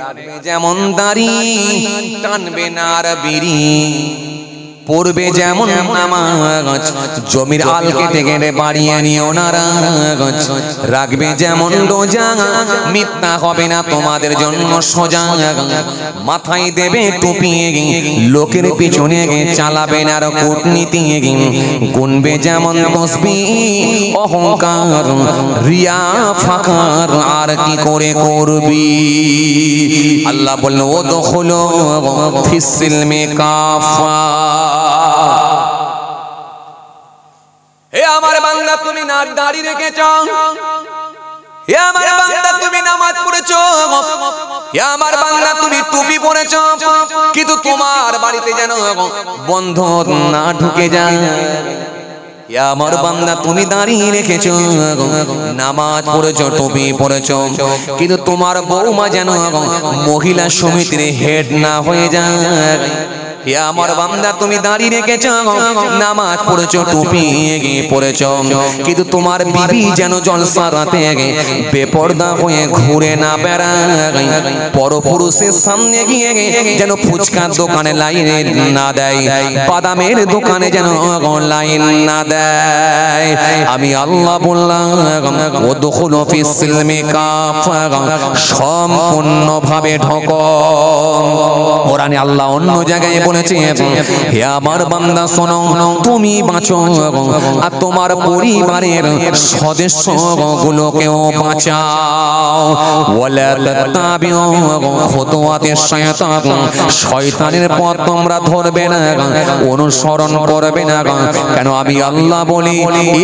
রাখবে যেমন দাড়ি টানবে না আর বিড়ি, পড়বে যেমন নামাজ জমির আল কেটে কেটে বাড়িয়ে নিও না রাজ, রাখবে যেমন রোজা মিথ্যা হবে না তোমাদের জন্য সোজা, মাথায় দেবে টুপি লোকের পিছনে চালাবে না আর কূটনীতি, গুনবে যেমন তসবিহ অহংকার রিয়া ফাকার আর কি করে করবি। আল্লাহ বললেন ও দখলো ফিস সিলমি কাফা। হে আমার বান্দা তুমি না দাড়ি রেখেছো, হে আমার বান্দা তুমি নামাজ পড়েছো, হে আমার বান্দা তুমি টুপি পরেছো, কিন্তু তোমার বাড়িতে যেন বন্ধ না ঢুকে যায়। হে আমার বান্দা তুমি দাঁড়িয়ে রেখেছো, নামাজ পড়েছো, টুপি পরেছো, কিন্তু তোমার বউমা যেন মহিলা সমিতির হেড না হয়ে যায়। হে আমার বান্দা তুমি দাঁড়িয়ে রেখেছো, নামাজ পড়েছো, টুপি পরেছো, কিন্তু তোমার বিবি যেন জলসা রাতে বেপরদা হয়ে ঘুরে না বেড়ায়, পরপুরুষের সামনে গিয়ে যেন ফুচকার দোকানে লাইন না দেয়, বাদামের দোকানে যেন লাইন না দেয়। আমি আল্লাহ বললাম ওয়াদখুলু ফিস সিলমি কাফা, সম্পূর্ণভাবে ঢোকো। কোরআনে আল্লাহ অন্য জায়গায় বলেছে হে আমার বান্দা শোনো, তুমি বাঁচো আর তোমার পরিবারের সদস্যগুলোকেও বাঁচাও। ওয়ালা তাত্তাবিউ খুতুওয়াতিশ শায়তান, শয়তানের পথ তোমরা ধরবে না, অনুসরণ করবে না। কেন আমি আল্লাহ বলি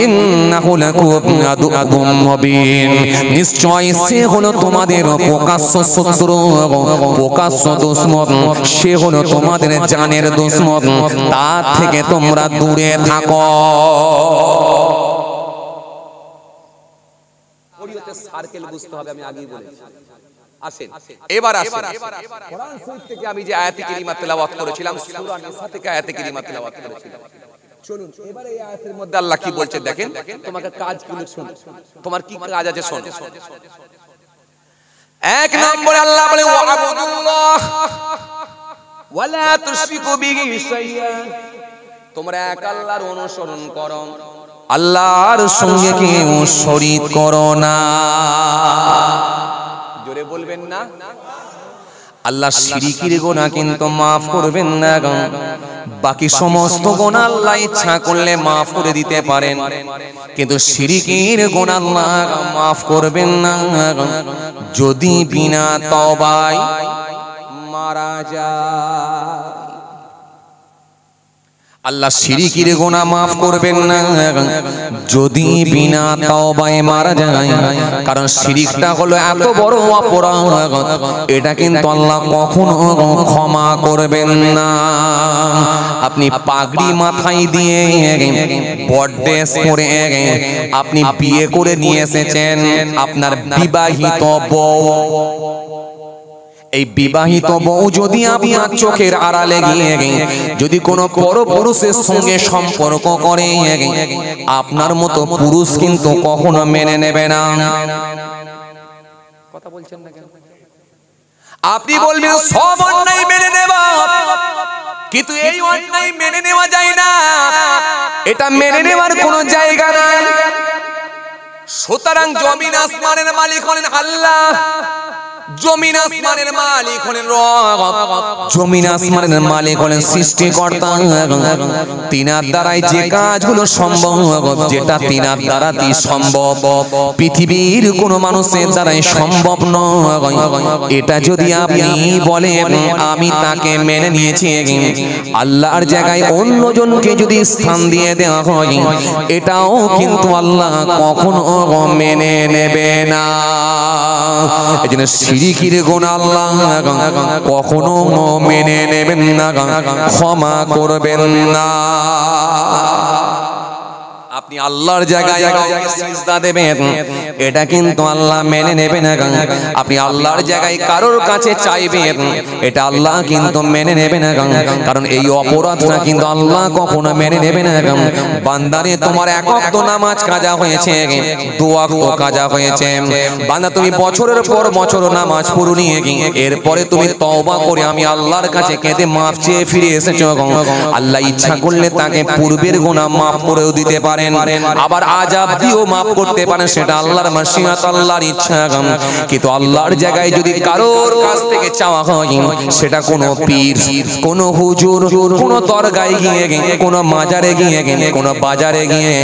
ইন্নাহু লাকুম আদুউম মুবিন, নিশ্চয় সে হলো তোমাদের প্রকাশ্য শত্রু, প্রকাশ্য দুশমন, সে হলো তোমাদের জানের দুশমন, তার থেকে তোমরা দূরে থাকো। সার্কেল বুঝতে হবে, আমি আগেই বলেছি। আসেন এবার আসেন কোরআন শরীফ থেকে আমি যে আয়াতে কারিমা তেলাওয়াত করেছিলাম, সূরা নিসা থেকে আয়াতে কারিমা তেলাওয়াত করেছিলাম। চলুন এবার এই আয়াতের মধ্যে আল্লাহ কি বলছে দেখেন, তোমাকে কাজগুলো শোনো, তোমার কি কাজ আছে শোনো। এক নম্বরে আল্লাহ বলে ওয়াবুদুল্লাহ ওয়ালা তুশরিকু বিহি শাইআ, তোমরা এক আল্লাহর অনুসরণ করো, আল্লাহর সঙ্গে কেউ শরীক করো না। জোরে বলবেন না। আল্লাহ শিরকির গুনাহ কিন্তু maaf করবেন না, বাকি সমস্ত গুনাহ আল্লাহ ইচ্ছা করলে maaf করে দিতে পারেন, কিন্তু শিরকির গুনাহ আল্লাহ maaf করবেন না যদি বিনা তওবায় মারা যায়। আল্লাহ শিরকির গুনাহ maaf করবেন না যদি বিনা তওবায় মারা যায়, কারণ শিরকটা হলো এত বড় অপরাধ, এটা কিন্তু আল্লাহ কখনো ক্ষমা করবেন না। আপনি পাগড়ি মাথায় দিয়ে বড়ড্রেস পরে আপনি বিয়ে করে নিয়ে এসেছেন আপনার বিবাহিত বউ, এই বিবাহিত বউ যদি আপনার চোখের আড়ালে গিয়ে যদি কোনো পরপুরুষের সঙ্গে সম্পর্ক করে, আপনার মতো পুরুষ কিন্তু কখনো মেনে নেবে না। কথা বলছেন না কেন? আপনি বলবেন সব অন্যায় মেনে নেব, কিন্তু এই অন্যায় মেনে নেওয়া যায় না, এটা মেনে নেওয়ার কোনো জায়গা নাই। সুতরাং জমিন আসমানের মালিক হলেন আল্লাহ, জমিন আসমানের মালিক হলেন রব, জমিন আসমানের মালিক হলেন সৃষ্টিকর্তা। তিনার দ্বারাই যে কাজগুলো সম্ভব, যেটা তিনার দ্বারাই সম্ভব, পৃথিবীর কোন মানুষের দ্বারাই সম্ভব নয়। এটা যদি আপনি বলেন আমি তাকে মেনে নিয়েছি, আল্লাহর জায়গায় অন্যজনকে যদি স্থান দিয়ে দেওয়া হয়, এটাও কিন্তু আল্লাহ কখনো মেনে নেবে না। এজন্য শিরকির গুনাহ আল্লাহ কখনো মেনে নেবেন না, ক্ষমা করবেন না। আপনি আল্লাহর জায়গায় কাউকে সিজদা দেবেন, এটা কিন্তু আল্লাহ মেনে নেবে না। আপনি আল্লাহর জায়গায় কারোর কাছে চাইবেন, এটা আল্লাহ কিন্তু মেনে নেবে না, কারণ এই অপরাধটা কিন্তু আল্লাহ কখনো মেনে নেবে না। বান্দারে তোমার এক ওয়াক্ত নামাজ কাজা হয়েছে, দু ওয়াক্ত কাজা হয়েছে, বান্দা তুমি বছরের পর বছর নামাজ পড়ুনি, এরপরে তুমি তওবা করে আমি আল্লাহর কাছে কেঁদে মাফ চেয়ে ফিরে এসেছো, আল্লাহ ইচ্ছা করলে তাকে পূর্বের গুনাহ মাফ করেও দিতে পারেন, আবার আযাব দিয়েও মাফ করতে পারেন, সেটা আল্লাহর মাশিয়াত, আল্লাহর ইচ্ছা। কিন্তু আল্লাহর জায়গায় যদি কারোর কাছ থেকে চাওয়া হয়, সেটা কোনো পীর, কোনো হুজুর, কোনো দরগায় গিয়ে, কোনো মাজারে গিয়ে, কোনো বাজারে গিয়ে,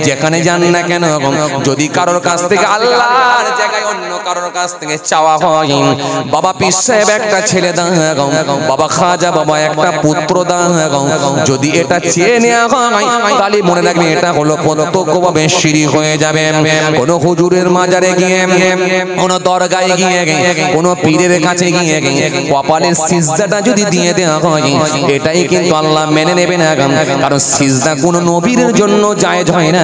যেখানে যান না কেন, যদি কারোর কাছ থেকে আল্লাহর জায়গায় অন্য কারোর কাছ থেকে চাওয়া হয়, বাবা পীর সাহেব একটা ছেলে দাও, বাবা খাজা বাবা একটা পুত্র দাও, যদি এটা চেয়ে নেওয়া হয়, তাহলে মনে রাখবে এটা হলো প্রত্যক্ষভাবে শিরক হয়ে যাবে। কোন হুজুরের মাজারে গিয়ে, কোন দরগায় গিয়ে, কোন পীরের কাছে গিয়ে কপালের সিজদাটা যদি দিয়ে দেওয়া হয়, এটাই কিন্তু আল্লাহ মেনে নেবে না, কারণ সিজদা কোন নবীর জন্য জায়েজ হয় না,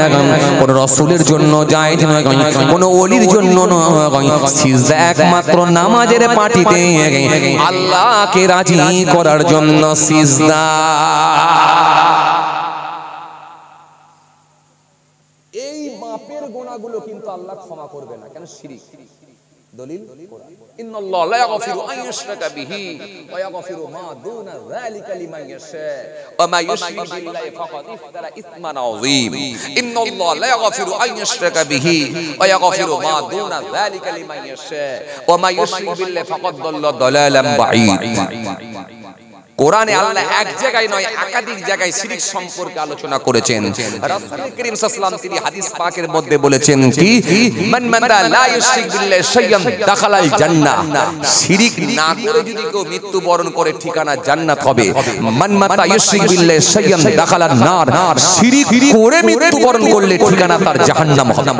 কোন রাসূলের জন্য জায়েজ নয়, কোন ওলির জন্য নয়, সিজদা একমাত্র নামাজের পাটিতে আল্লাহকে রাজি করার জন্য সিজদা। এই মাপের গুনাহগুলো কিন্তু আল্লাহ ক্ষমা করবে না, কেন? শিরক। দলিল কোরআন, ইন্নাল্লাহা লা ইয়াগফিরু আন ইউশরাকা বিহি ওয়া ইয়াগফিরু মা দুনা যালিকা লিমান ইয়াশা ওয়া মা ইউশরিক বিল্লাহি ফাকাদ ইফতারা ইসমান আযীম। ইন্নাল্লাহা লা ইয়াগফিরু আন ইউশরাকা বিহি ওয়া ইয়াগফিরু মা দুনা যালিকা লিমান ইয়াশা ওয়া মা ইউশরিক বিল্লাহি ফাকাদ দাল্লা দালালান বাঈদ। কোরআনে আল্লাহ এক জায়গায় নয় একাধিক জায়গায় শিরক সম্পর্কে আলোচনা করেছেন। রাসূল করিম সাল্লাল্লাহু আলাইহি ওয়াসাল্লাম তিনি হাদিস পাকের মধ্যে বলেছেন কি, মান মাতা লা ইউশরিক বিল্লাহি শাইয়ান দাখালাল জান্নাহ, শিরক না করে যদি কেউ মৃত্যুবরণ করে ঠিকানা জান্নাত হবে। মান মাতা ইউশরিক বিল্লাহি শাইয়ান দাখালান নার, শিরক করে মৃত্যুবরণ করলে ঠিকানা তার জাহান্নাম হবে।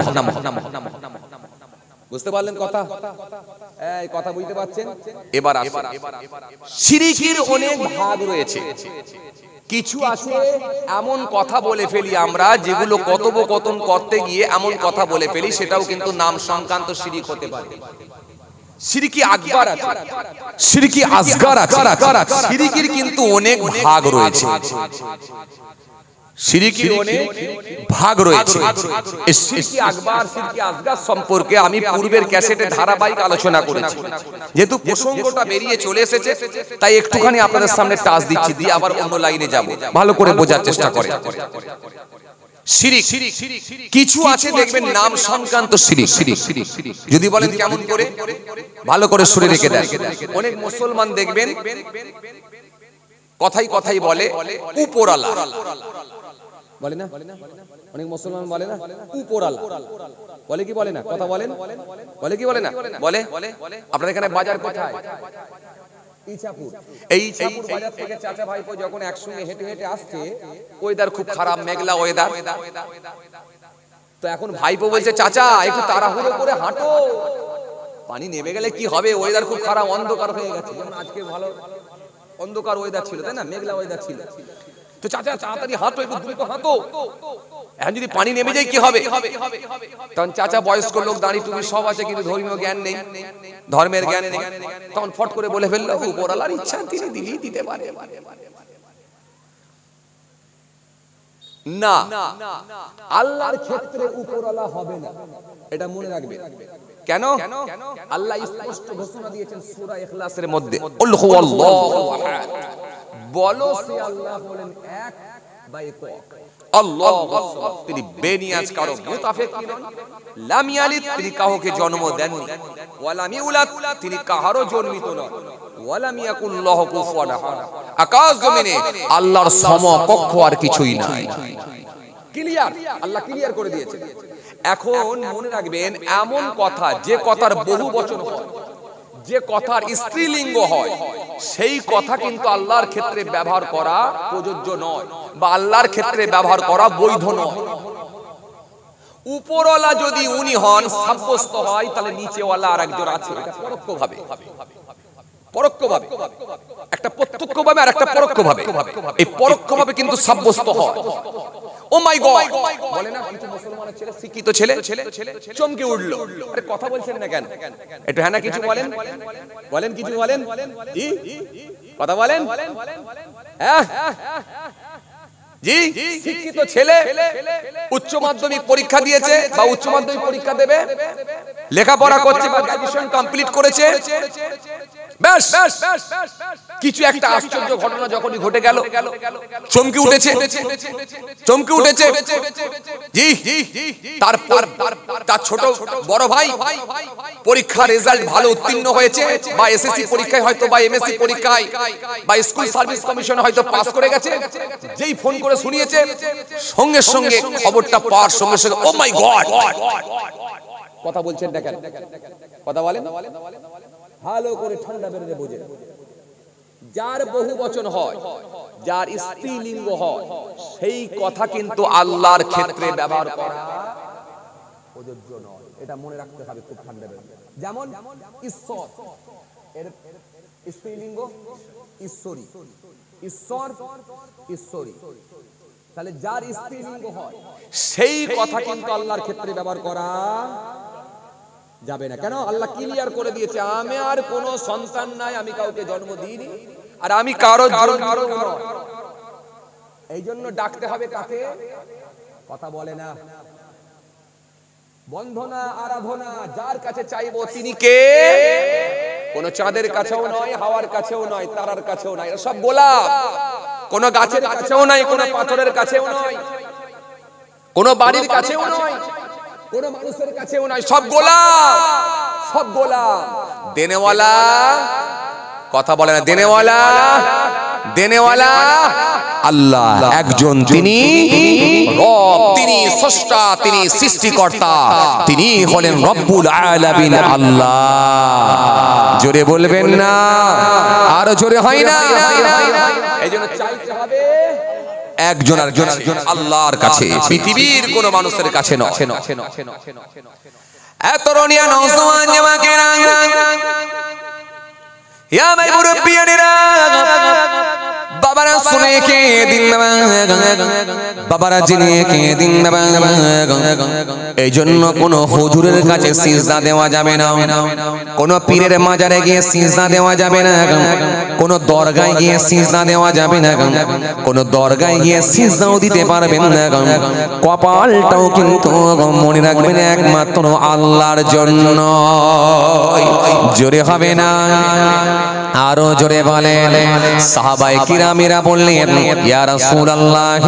বুঝতে পারলেন কথা? এই কথা বুঝতে পারছেন? এবার আসুন, শিরকের অনেক ভাগ রয়েছে। কিছু আছে এমন কথা বলে ফেলি আমরা, যেগুলো কথোপকথন করতে গিয়ে এমন কথা বলে ফেলি, সেটাও কিন্তু নাম সংক্রান্ত শিরক হতে পারে। শিরকি আকবার আছে, শিরকি আসগার আছে, শিরকের কিন্তু অনেক ভাগ রয়েছে। শিরকের অনেক ভাগ রয়েছে। এই শিরকি আকবার, শিরকি আসগার সম্পর্কে আমি পূর্বের ক্যাসেটে ধারাবাহিক আলোচনা করেছি। যেহেতু প্রসঙ্গটা বেরিয়ে চলে এসেছে, তাই একটুখানি আপনাদের সামনে টাচ দিচ্ছি, দিয়ে আবার অন্য লাইনে যাব, ভালো করে বোঝার চেষ্টা করেন। শিরক কিছু আছে দেখবেন নাম সংক্রান্ত শিরক। যদি বলেন কেমন করে, ভালো করে শুনে রেখে দেন। অনেক মুসলমান দেখবেন কথাই কথাই বলে উপরওয়ালা, বলে না? অনেক মুসলমান বলে না উপরওয়ালা, বলে কি বলে না? কথা বলেন, বলে কি বলে না? বলে। আপনাদের এখানে বাজার কোথায়? ইছাপুর। এই ইছাপুর বাজার থেকে চাচা ভাইপো যখন একসঙ্গে হেঁটে হেঁটে আসছে, ওয়েদার খুব খারাপ, মেঘলা ওয়েদার। তো এখন ভাইপো বলছে, চাচা একটু তাড়াহুড়ো করে হাঁটো, পানি নেমে গেলে কি হবে, ওয়েদার খুব খারাপ, অন্ধকার হয়ে গেছে। যেমন আজকে ভালো অন্ধকার ওয়েদার ছিল, তাই না? মেঘলা ওয়েদার ছিল। তো চাচা তাড়াতাড়ি হাঁটো, একটু দ্রুত হাঁটো, এখন যদি পানি নেমে যায় কি হবে? তখন চাচা বয়স্ক লোক, দাঁড়ি টুপি সব আছে, কিন্তু ধর্মীয় জ্ঞান নেই, ধর্মের জ্ঞান নেই। তখন ফট করে বলে ফেললো, উপরওয়ালার ইচ্ছা, তিনি দিলেই দিতে পারে। না, আল্লাহর ক্ষেত্রে উপরওয়ালা হবে না, এটা মনে রাখবে। কেন? আল্লাহ স্পষ্ট ঘোষণা দিয়েছেন সূরা ইখলাসের মধ্যে, কুল হুয়াল্লাহু আহাদ, বলো সে আল্লাহ হলেন এক বা একক। আল্লাহ তিনি বেনিয়াজ, কারো মুতাফিক নন। লাম ইয়ালিদ, তিনি কাউকে জন্ম দেননি। ওয়া লাম ইউলাদ, তিনি কাহারও জন্মিত নন। ওয়া লাম ইয়াকুল লাহু কুফুয়ান আহাদ, আকাশ জমিনে আল্লাহর সমকক্ষ আর কিছুই নাই। ক্লিয়ার, আল্লাহ ক্লিয়ার করে দিয়েছেন। এখন মনে রাখবেন, এমন কথা যে কথার বহু বচন হয়, যে কথার স্ত্রীলিঙ্গ হয়, সেই কথা কিন্তু আল্লাহর ক্ষেত্রে ব্যবহার করা প্রযোজ্য নয়, বা আল্লাহর ক্ষেত্রে ব্যবহার করা বৈধ নয়। উপরওয়ালা যদি উনি হন সাব্যস্ত হয়, তাহলে নিচেওয়ালা আরেকজন আছে, এটা পরোক্ষভাবে, পরোক্ষভাবে, একটা প্রত্যক্ষভাবে আর একটা পরোক্ষভাবে। এই পরোক্ষভাবে কিন্তু সাব্যস্ত হয়। ও মাই গড বলে না কিছু মুসলমানের ছেলে, শিক্ষিত ছেলে চমকে উঠলো। আরে কথা বলছেন না কেন? একটু হ্যাঁ না কিছু বলেন, বলেন কিছু বলেন, কথা বলেন। জি, শিক্ষিত ছেলে উচ্চ মাধ্যমিক পরীক্ষা দিয়েছে বা উচ্চ মাধ্যমিক পরীক্ষা দেবে, লেখাপড়া করছে বা গ্র্যাজুয়েশন কমপ্লিট করেছে, ব্যাস কিছু একটা আশ্চর্য ঘটনা যখনই ঘটে গেল চমকে উঠেছে, চমকে উঠেছে। জি, তারপর তার ছোট বড় ভাই পরীক্ষার রেজাল্ট ভালো উত্তীর্ণ হয়েছে, বা এসএসসি পরীক্ষায় হয়তো বা এমএসসি পরীক্ষায় বা স্কুল সার্ভিস কমিশনে হয়তো পাস করে গেছে। যেই ফোন করে শুনিয়েছে সঙ্গে সঙ্গে খবরটা পাওয়ার সঙ্গে সঙ্গে ও মাই গড, কথা বলছেন দেখেন, কথা বলেন ভালো করে ঠান্ডা বেরোলে বোঝে। যার বহু বচন হয়, যার স্ত্রীলিঙ্গ হয়, সেই কথা কিন্তু আল্লাহর ক্ষেত্রে ব্যবহার করা প্রযোজ্য নয়। এটা মনে রাখতে হবে খুব ঠান্ডা বেরোলে। যেমন ঈশ্বর, এর স্ত্রীলিঙ্গ ঈশ্বরী, ঈশ্বর ঈশ্বরী, তাহলে যার স্ত্রীলিঙ্গ হয় সেই কথা কিন্তু আল্লাহর ক্ষেত্রে ব্যবহার করা যাবে না। কেন? আল্লাহ ক্লিয়ার করে দিয়েছে, আমি আর কোনো সন্তান নাই, আমি কাউকে জন্ম দিইনি, আর আমি কারো জন্ম। এই জন্য ডাকতে হবে কাকে? কথা বলে না, বন্ধনা আরাধনা যার কাছে চাইবো তিনি কে? কোন চাঁদের কাছেও নয়, হাওয়ার কাছেও নয়, তারার কাছেও নয়, এরা সব গোলাপ। কোন গাছের কাছেও নয়, কোন পাথরের কাছেও নয়, কোন বাড়ির কাছেও নয়, কোন মানুষের কাছেও নয়, সব গোলাপ, সব গোলাপ। দেনেওয়ালা, কথা বলে না, দেনেওয়ালা, দেনেওয়ালা আল্লাহ একজন, তিনি রব, তিনি স্রষ্টা, তিনি সৃষ্টিকর্তা, তিনি হলেন রব্বুল আলামিন আল্লাহ। জোরে বলবেন না, আরো জোরে হয় না? এইজন্য চাইতে হবে একজন একজন আল্লাহর কাছে, পৃথিবীর কোন মানুষের কাছে নয়। এত রনিয়া নওজওয়ান জামাকেরা, ইয়া ভাই মুরব্বিয়ানেরা, বাবারা শুনে কে দিন বাবা, বাবারা জেনে কে দিন বাবা। এই জন্য কোন হুজুরের কাছে সিজদা দেওয়া যাবে না, কোন পীরের মাজারে গিয়ে সিজদা দেওয়া যাবে না, কোন দরগায় গিয়ে সিজদা দেওয়া যাবে না, কোন দরগায় গিয়ে সিজদাও দিতে পারবেন না। কপালটাও কিন্তু মনে রাখবেন একমাত্র আল্লাহর জন্য। জোরে হবে না, আরো জোরে বলেন। সাহাবায়ে কিরামেরা বললেন, ইয়া রাসূলুল্লাহ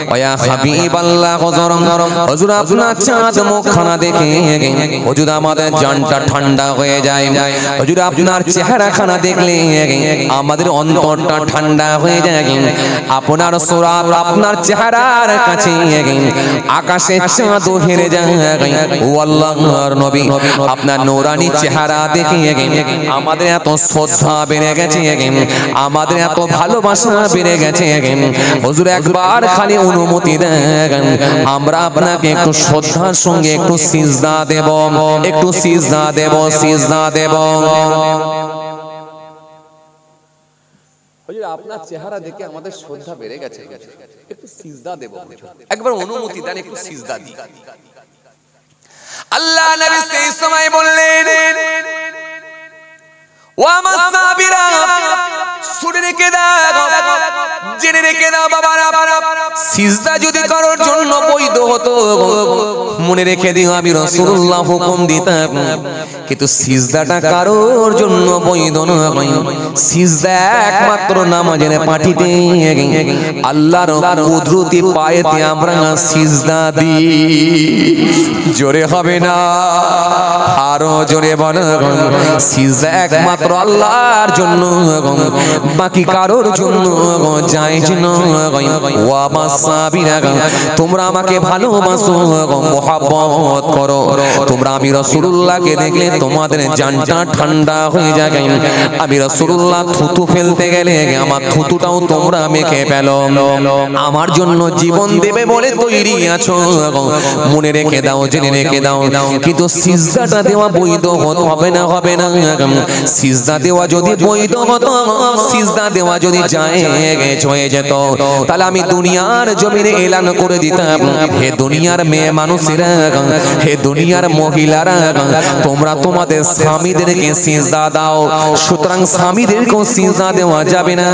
ওয়া ইয়া হাবিবাল্লাহ, হুজুর আপনার চাঁদ মুখখানা দেখে হুজুর আমাদের জানটা ঠান্ডা হয়ে যায়, হুজুর আপনার চেহারাখানা দেখলে আমাদের অন্তরটা ঠান্ডা হয়ে যায়। আপনার সুরাত, আপনার চেহারার কাছে আকাশের চাঁদও হেরে যায়। ও আল্লাহর নবী, আপনার নূরানি চেহারা দেখে আমাদের এত শ্রদ্ধা বেড়ে গেছে, আমাদের এত ভালোবাসা বেড়ে গেছে। হুজুর একবার খালি অনুমতি দেন, আমরা আপনাকে একটু শ্রদ্ধার সঙ্গে একটু সিজদা দেব, একটু সিজদা দেব, সিজদা দেব। হুজুর আপনার চেহারা দেখে আমাদের শ্রদ্ধা বেড়ে গেছে, একটু সিজদা দেব, একবার অনুমতি দেন, একটু সিজদা দিই। আল্লাহ নবী সেই সময় বললেন, ও আমার সাহাবীরা শুনে রেখে দাও, জেনে রেখে দাও বাবারা, সিজদা যদি কারোর জন্য বৈধ হতো মনে রেখে দিও আমি রাসূলুল্লাহ হুকুম দিতাম, কিন্তু সিজদাটা কারোর জন্য বৈধ নয়। সিজদা একমাত্র নামাজের পাটিতে আল্লাহর কুদরতি পায়েতে আমরা সিজদা দিই। জোরে হবে না, আরো জোরে বলো। সিজদা একমাত্র আল্লাহর জন্য, বাকি কারোর জন্য জায়েজ নয়। ওয়া মাসাবিরা, তোমরা আমাকে ভালোবাসো, মহব্বত করো, তোমরা আমি রাসূলুল্লাহকে দেখলে তোমাদের জানটা ঠান্ডা হয়ে যায়। আমি রাসূলুল্লাহ থুতু ফেলতে গেলে আমার থুতুটাও তোমরা মেখে ফেলো, আমার জন্য জীবন দেবে বলে তৈরি আছো। মনে রেখে দাও, জেনে রেখে দাও। কিন্তু সিজদাটা দেওয়া বৈধ হবে না, হবে না। সিজদা দেওয়া যদি বৈধ হতো, সিজদা দেওয়া যদি জায়েজ হয়ে যেত তাহলে আমি দুনিয়ার জমিনে এলান করে দিতাম, হে দুনিয়ার মেয়ে মানুষেরা, হে দুনিয়ার মহিলারা, তোমরা তোমাদের স্বামীদেরকে সিজদা দাও। সুতরাং স্বামীদেরকেও সিজদা দেওয়া যাবে না,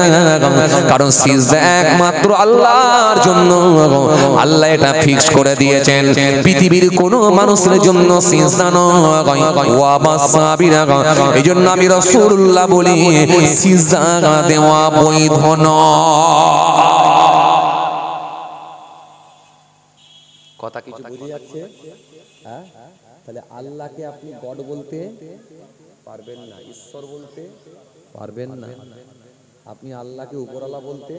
কারণ সিজদা একমাত্র আল্লাহর জন্য। আল্লাহ এটা ফিক্স করে দিয়েছেন, পৃথিবীর কোনো মানুষের জন্য সিজদা নয়। ওয়া মাসাবিরা, এইজন্য আমি রাসূলুল্লাহ বলি সিজদা দেওয়া বৈধ নয়। কথা কিছু বুঝে যাচ্ছে? হ্যাঁ, তাহলে আল্লাহকে আপনি গড বলতে পারবেন না, ঈশ্বর বলতে পারবেন না, আপনি আল্লাহকে উপরওয়ালা বলতে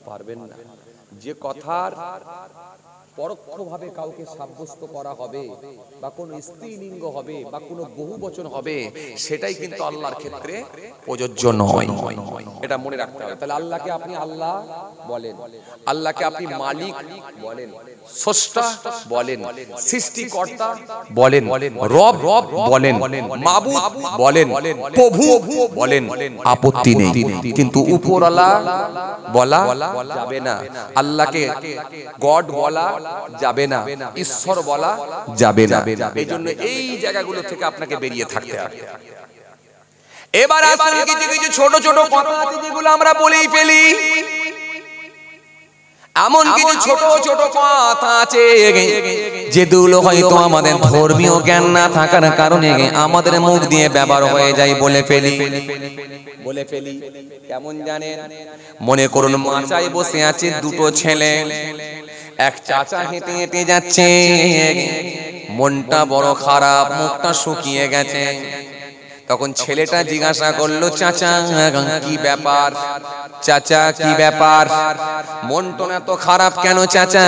পারবেন না। যে কথার পরোক্ষভাবে কাউকে সাব্যস্ত করা হবে বা কোন স্ত্রীলিঙ্গ হবে বা কোন বহুবচন হবে, সেটাই কিন্তু আল্লাহর ক্ষেত্রে প্রযোজ্য নয়। এটা মনে রাখতে হবে। তাহলে আল্লাহকে আপনি আল্লাহ বলেন, আল্লাহকে আপনি মালিক বলেন, স্রষ্টা বলেন, সৃষ্টিকর্তা বলেন, রব বলেন, মাবুদ বলেন, প্রভু বলেন, আপত্তি নেই। কিন্তু উপরওয়ালা বলা যাবে না, আল্লাহকে গড বলা যাবে না, ঈশ্বর বলা যাবে না। এই জন্য এই জায়গাগুলো থেকে আপনাকে বেরিয়ে থাকতে হবে। এবার আসুন কিছু কিছু ছোট ছোট কথা আছে যেগুলো আমরা বলেই ফেলি। এমন কিছু ছোট ছোট কথা আছে যেগুলো হয়তো আমাদের ধর্মীয় জ্ঞান না থাকার কারণে আমাদের মুখ দিয়ে ব্যবহার হয়ে যায়, বলে ফেলি। কেমন জানেন? মনে করুন মাচায় বসে আছে দুটো ছেলে, এক চাচা হেঁটে হেঁটে যাচ্ছে, মনটা বড় খারাপ, মুখটা শুকিয়ে গেছে। তখন ছেলেটা জিজ্ঞাসা করলো, চাচা কি ব্যাপার? চাচা কি ব্যাপার, মনটা এত খারাপ কেন চাচা?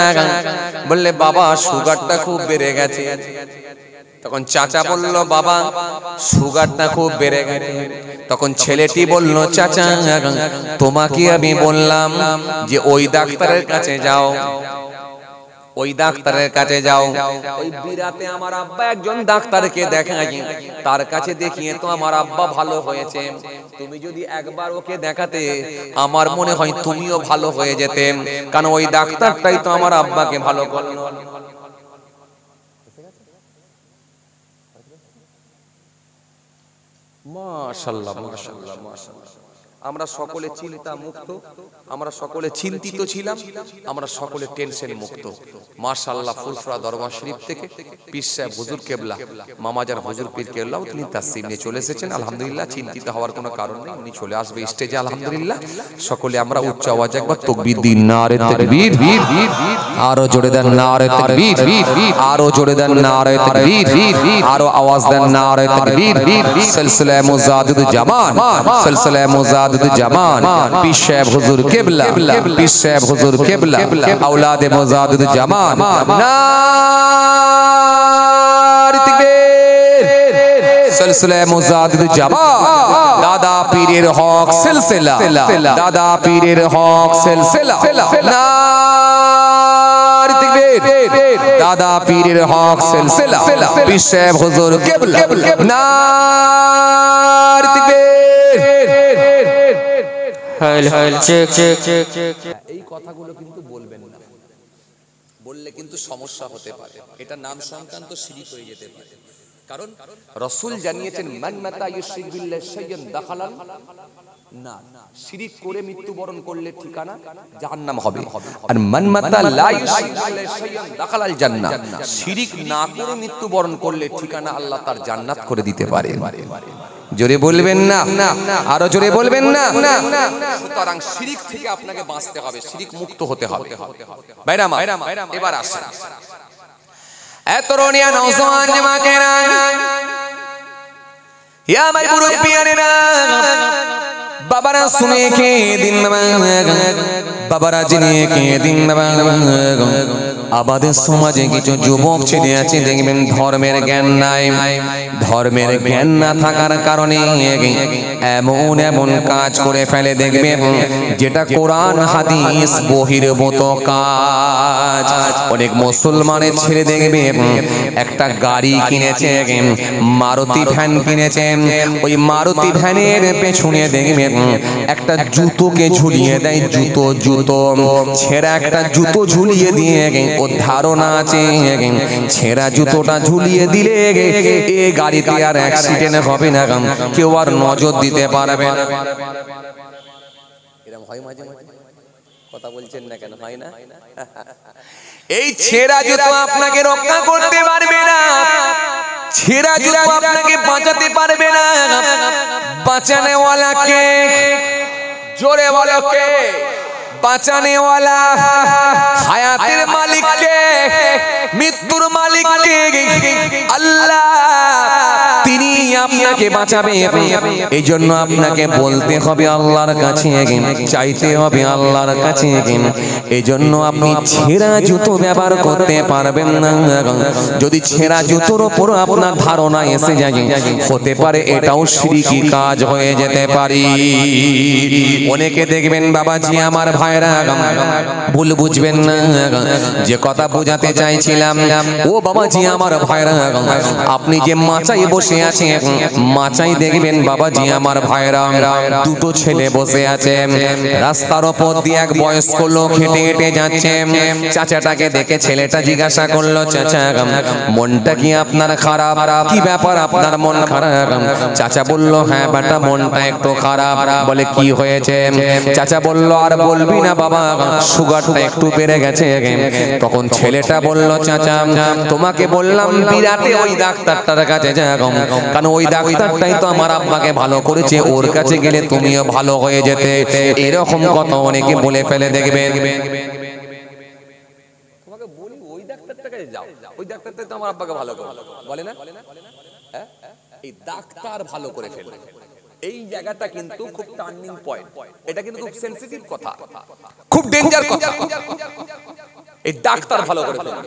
বললে বাবা সুগারটা খুব বেড়ে গেছে। তখন চাচা বলল, বাবা সুগারটা খুব বেড়ে গেছে। তখন ছেলেটি বলল, চাচা তোমাকে আমি বললাম যে ওই ডাক্তারের কাছে যাও, ওই ডাক্তারের কাছে যাও। ওই বিরাতে আমার আব্বা একজন ডাক্তারকে দেখায়, তার কাছে দেখিয়ে তো আমার আব্বা ভালো হয়েছে। তুমি যদি একবার ওকে দেখাতে আমার মনে হয় তুমিও ভালো হয়ে যেতে, কারণ ওই ডাক্তারটাই তো আমার আব্বাকে ভালো করলো। মাশাআল্লাহ মাশাআল্লাহ মাশাআল্লাহ। আমরা সকলে চিন্তা মুক্ত, আমরা সকলে চিন্তিত ছিলাম, আমরা সকলে টেনশন মুক্ত। মাশাআল্লাহ ফুলফুরা দরবার শরীফ থেকে পীর সাহেব হুজুর কেবলা মামাজান হুজুর পীর কেবলা তিনি তাসসিম নিয়ে চলে এসেছেন। আলহামদুলিল্লাহ, চিন্তিত হওয়ার কোনো কারণ নেই, উনি চলে আসবে স্টেজে। আলহামদুলিল্লাহ, সকলে আমরা উচ্চ আওয়াজে একবার তাকবীর দিন, নারে তাকবীর, আরো জোরে দেন নারে তাকবীর, আরো জোরে দেন নারে তাকবীর, আরো আওয়াজ দেন নারে তাকবীর। সিলসিলা মুজাদ্দিদ জামান, সিলসিলা মুজাদ্দিদ জামান, পীর সাহেব হুজুর কেবলা, পীর সাহেব হুজুর কেবলা, আওলাদে মুজাদ্দিদ জামান। নারে তাকবীর, সিলসিলা মুজাদ্দিদ জামান, দাদা পীরের হক সিলসিলা, দাদা পীরের হক সিলসিলা। নারে তাকবীর, দাদা পীরের হক সিলসিলা, পীর সাহেব হুজুর কেবলা। নারে তাকবীর। এই কথাগুলো কিন্তু বলবেন না, বললে কিন্তু সমস্যা হতে পারে, এটা নাম সংক্রান্ত শিরক হয়ে যেতে পারে। কারণ রাসূল জানিয়েছেন, মান মাতা ইউশরিক বিল্লাহি শাইয়ান দাখালাল নার, শিরক করে মৃত্যুবরণ করলে ঠিকানা জাহান্নাম হবে। আর মান মাতা লা ইউশরিক বিল্লাহি শাইয়ান দাখালাল জান্নাহ, শিরক না করে মৃত্যুবরণ করলে ঠিকানা আল্লাহ তার জান্নাত করে দিতে পারে। জোরে বলবেন না, আরো জোরে বলবেন না। সুতরাং শিরক থেকে আপনাকে বাঁচতে হবে, শিরক মুক্ত হতে হবে। ভাইরা মা, এবার আসেন এত রনিয়া নওজওয়ান জামাকেরা, ইয়া মাই মুরব্বিয়ানেরা, বাবারা শুনে কে দিন বাবারা জেনে কে দিন। আমাদের সমাজে কিছু যুবক ছেলে আছে দেখবেন ধর্মের জ্ঞান নাই, ধর্মের জ্ঞান না থাকার কারণে এমন এমন কাজ করে ফেলে দেখবেন যেটা কোরআন হাদিস বহির্ভূত কাজ। অনেক মুসলমানের ছেলে দেখবেন একটা গাড়ি কিনেছে, মারুতি ভ্যান কিনেছে, ওই মারুতি ভ্যানের পেছনে দেখবেন একটা জুতোকে ঝুলিয়ে দেয়, জুতো ছেঁড়া একটা জুতো ঝুলিয়ে দিয়ে ওর ধারণা আছে ছেঁড়া জুতোটা ঝুলিয়ে দিলে এই গাড়িতে আর অ্যাক্সিডেন্ট হবে না, কেউ আর নজর দিতে পারবে না। এরকম হয় মাঝে মাঝে, কথা বলছেন না কেন? হয় না? এই ছেঁড়া জুতো আপনাকে রক্ষা করতে পারবে না, ছেঁড়া জুতো আপনাকে বাঁচাতে পারবে না। বাঁচানেওয়ালা কে? জোরে বলো কে? বাঁচানেওয়ালা হায়াতের মালিক কে? মৃত্যুর মালিক কে? আল্লাহ। তিনি আপনাকে বাঁচাবে। এই জন্য আপনাকে বলতে হবে আল্লাহর কাছে, চাইতে হবে আল্লাহর কাছে। এই জন্য আপনি ছেঁড়া জুতো ব্যবহার করতে পারবেন না। যদি ছেঁড়া জুতোর উপর আপনার ধারণা এসে যায়, হতে পারে এটাও শিরকি কাজ হয়ে যেতে পারে। অনেকে দেখবেন বাবাজি আমার ভাইরা, ভুল বুঝবেন না, যে কথা বোঝাতে চাইছিলাম ও বাবাজি আমার ভাইরা, আপনি যে মাচায় বসে আছেন, মাচায় দেখবেন বাবাজি আমার ভাইরা দুটো ছেলে বসে আছে। রাস্তার উপর দিয়ে এক বয়স্ক লোক হেঁটে হেঁটে যাচ্ছে। চাচাটাকে দেখে ছেলেটা জিজ্ঞাসা করলো, চাচা মনটা কি আপনার খারাপ? কি ব্যাপার আপনার মন খারাপ? চাচা বলল, হ্যাঁ বেটা মনটা একটু খারাপ। বলে কি হয়েছে? চাচা বলল, আর বলবি না বাবা, সুগারটা একটু বেড়ে গেছে। তখন ছেলেটা বলল, চাচা তোমাকে বললাম বিরাটে ওই ডাক্তারটার কাছে যাও, কারণ ওই ডাক্তারটাই তো আমার আব্বাকে ভালো করেছে, ওর কাছে গেলে তুমিও ভালো হয়ে যেতে। এরকম কথা অনেকে বলে ফেলে দেখবে। তোমাকে বলি ওই ডাক্তারটার কাছে যাও, ওই ডাক্তারটাই তো আমার আব্বাকে ভালো করে, বলে না? এই ডাক্তার ভালো করে ফেলে। এই জায়গাটা কিন্তু খুব টার্নিং পয়েন্ট, এটা কিন্তু খুব সেনসিটিভ কথা, খুব ডেঞ্জার কথা। এই ডাক্তার ভালো করে ফেলে,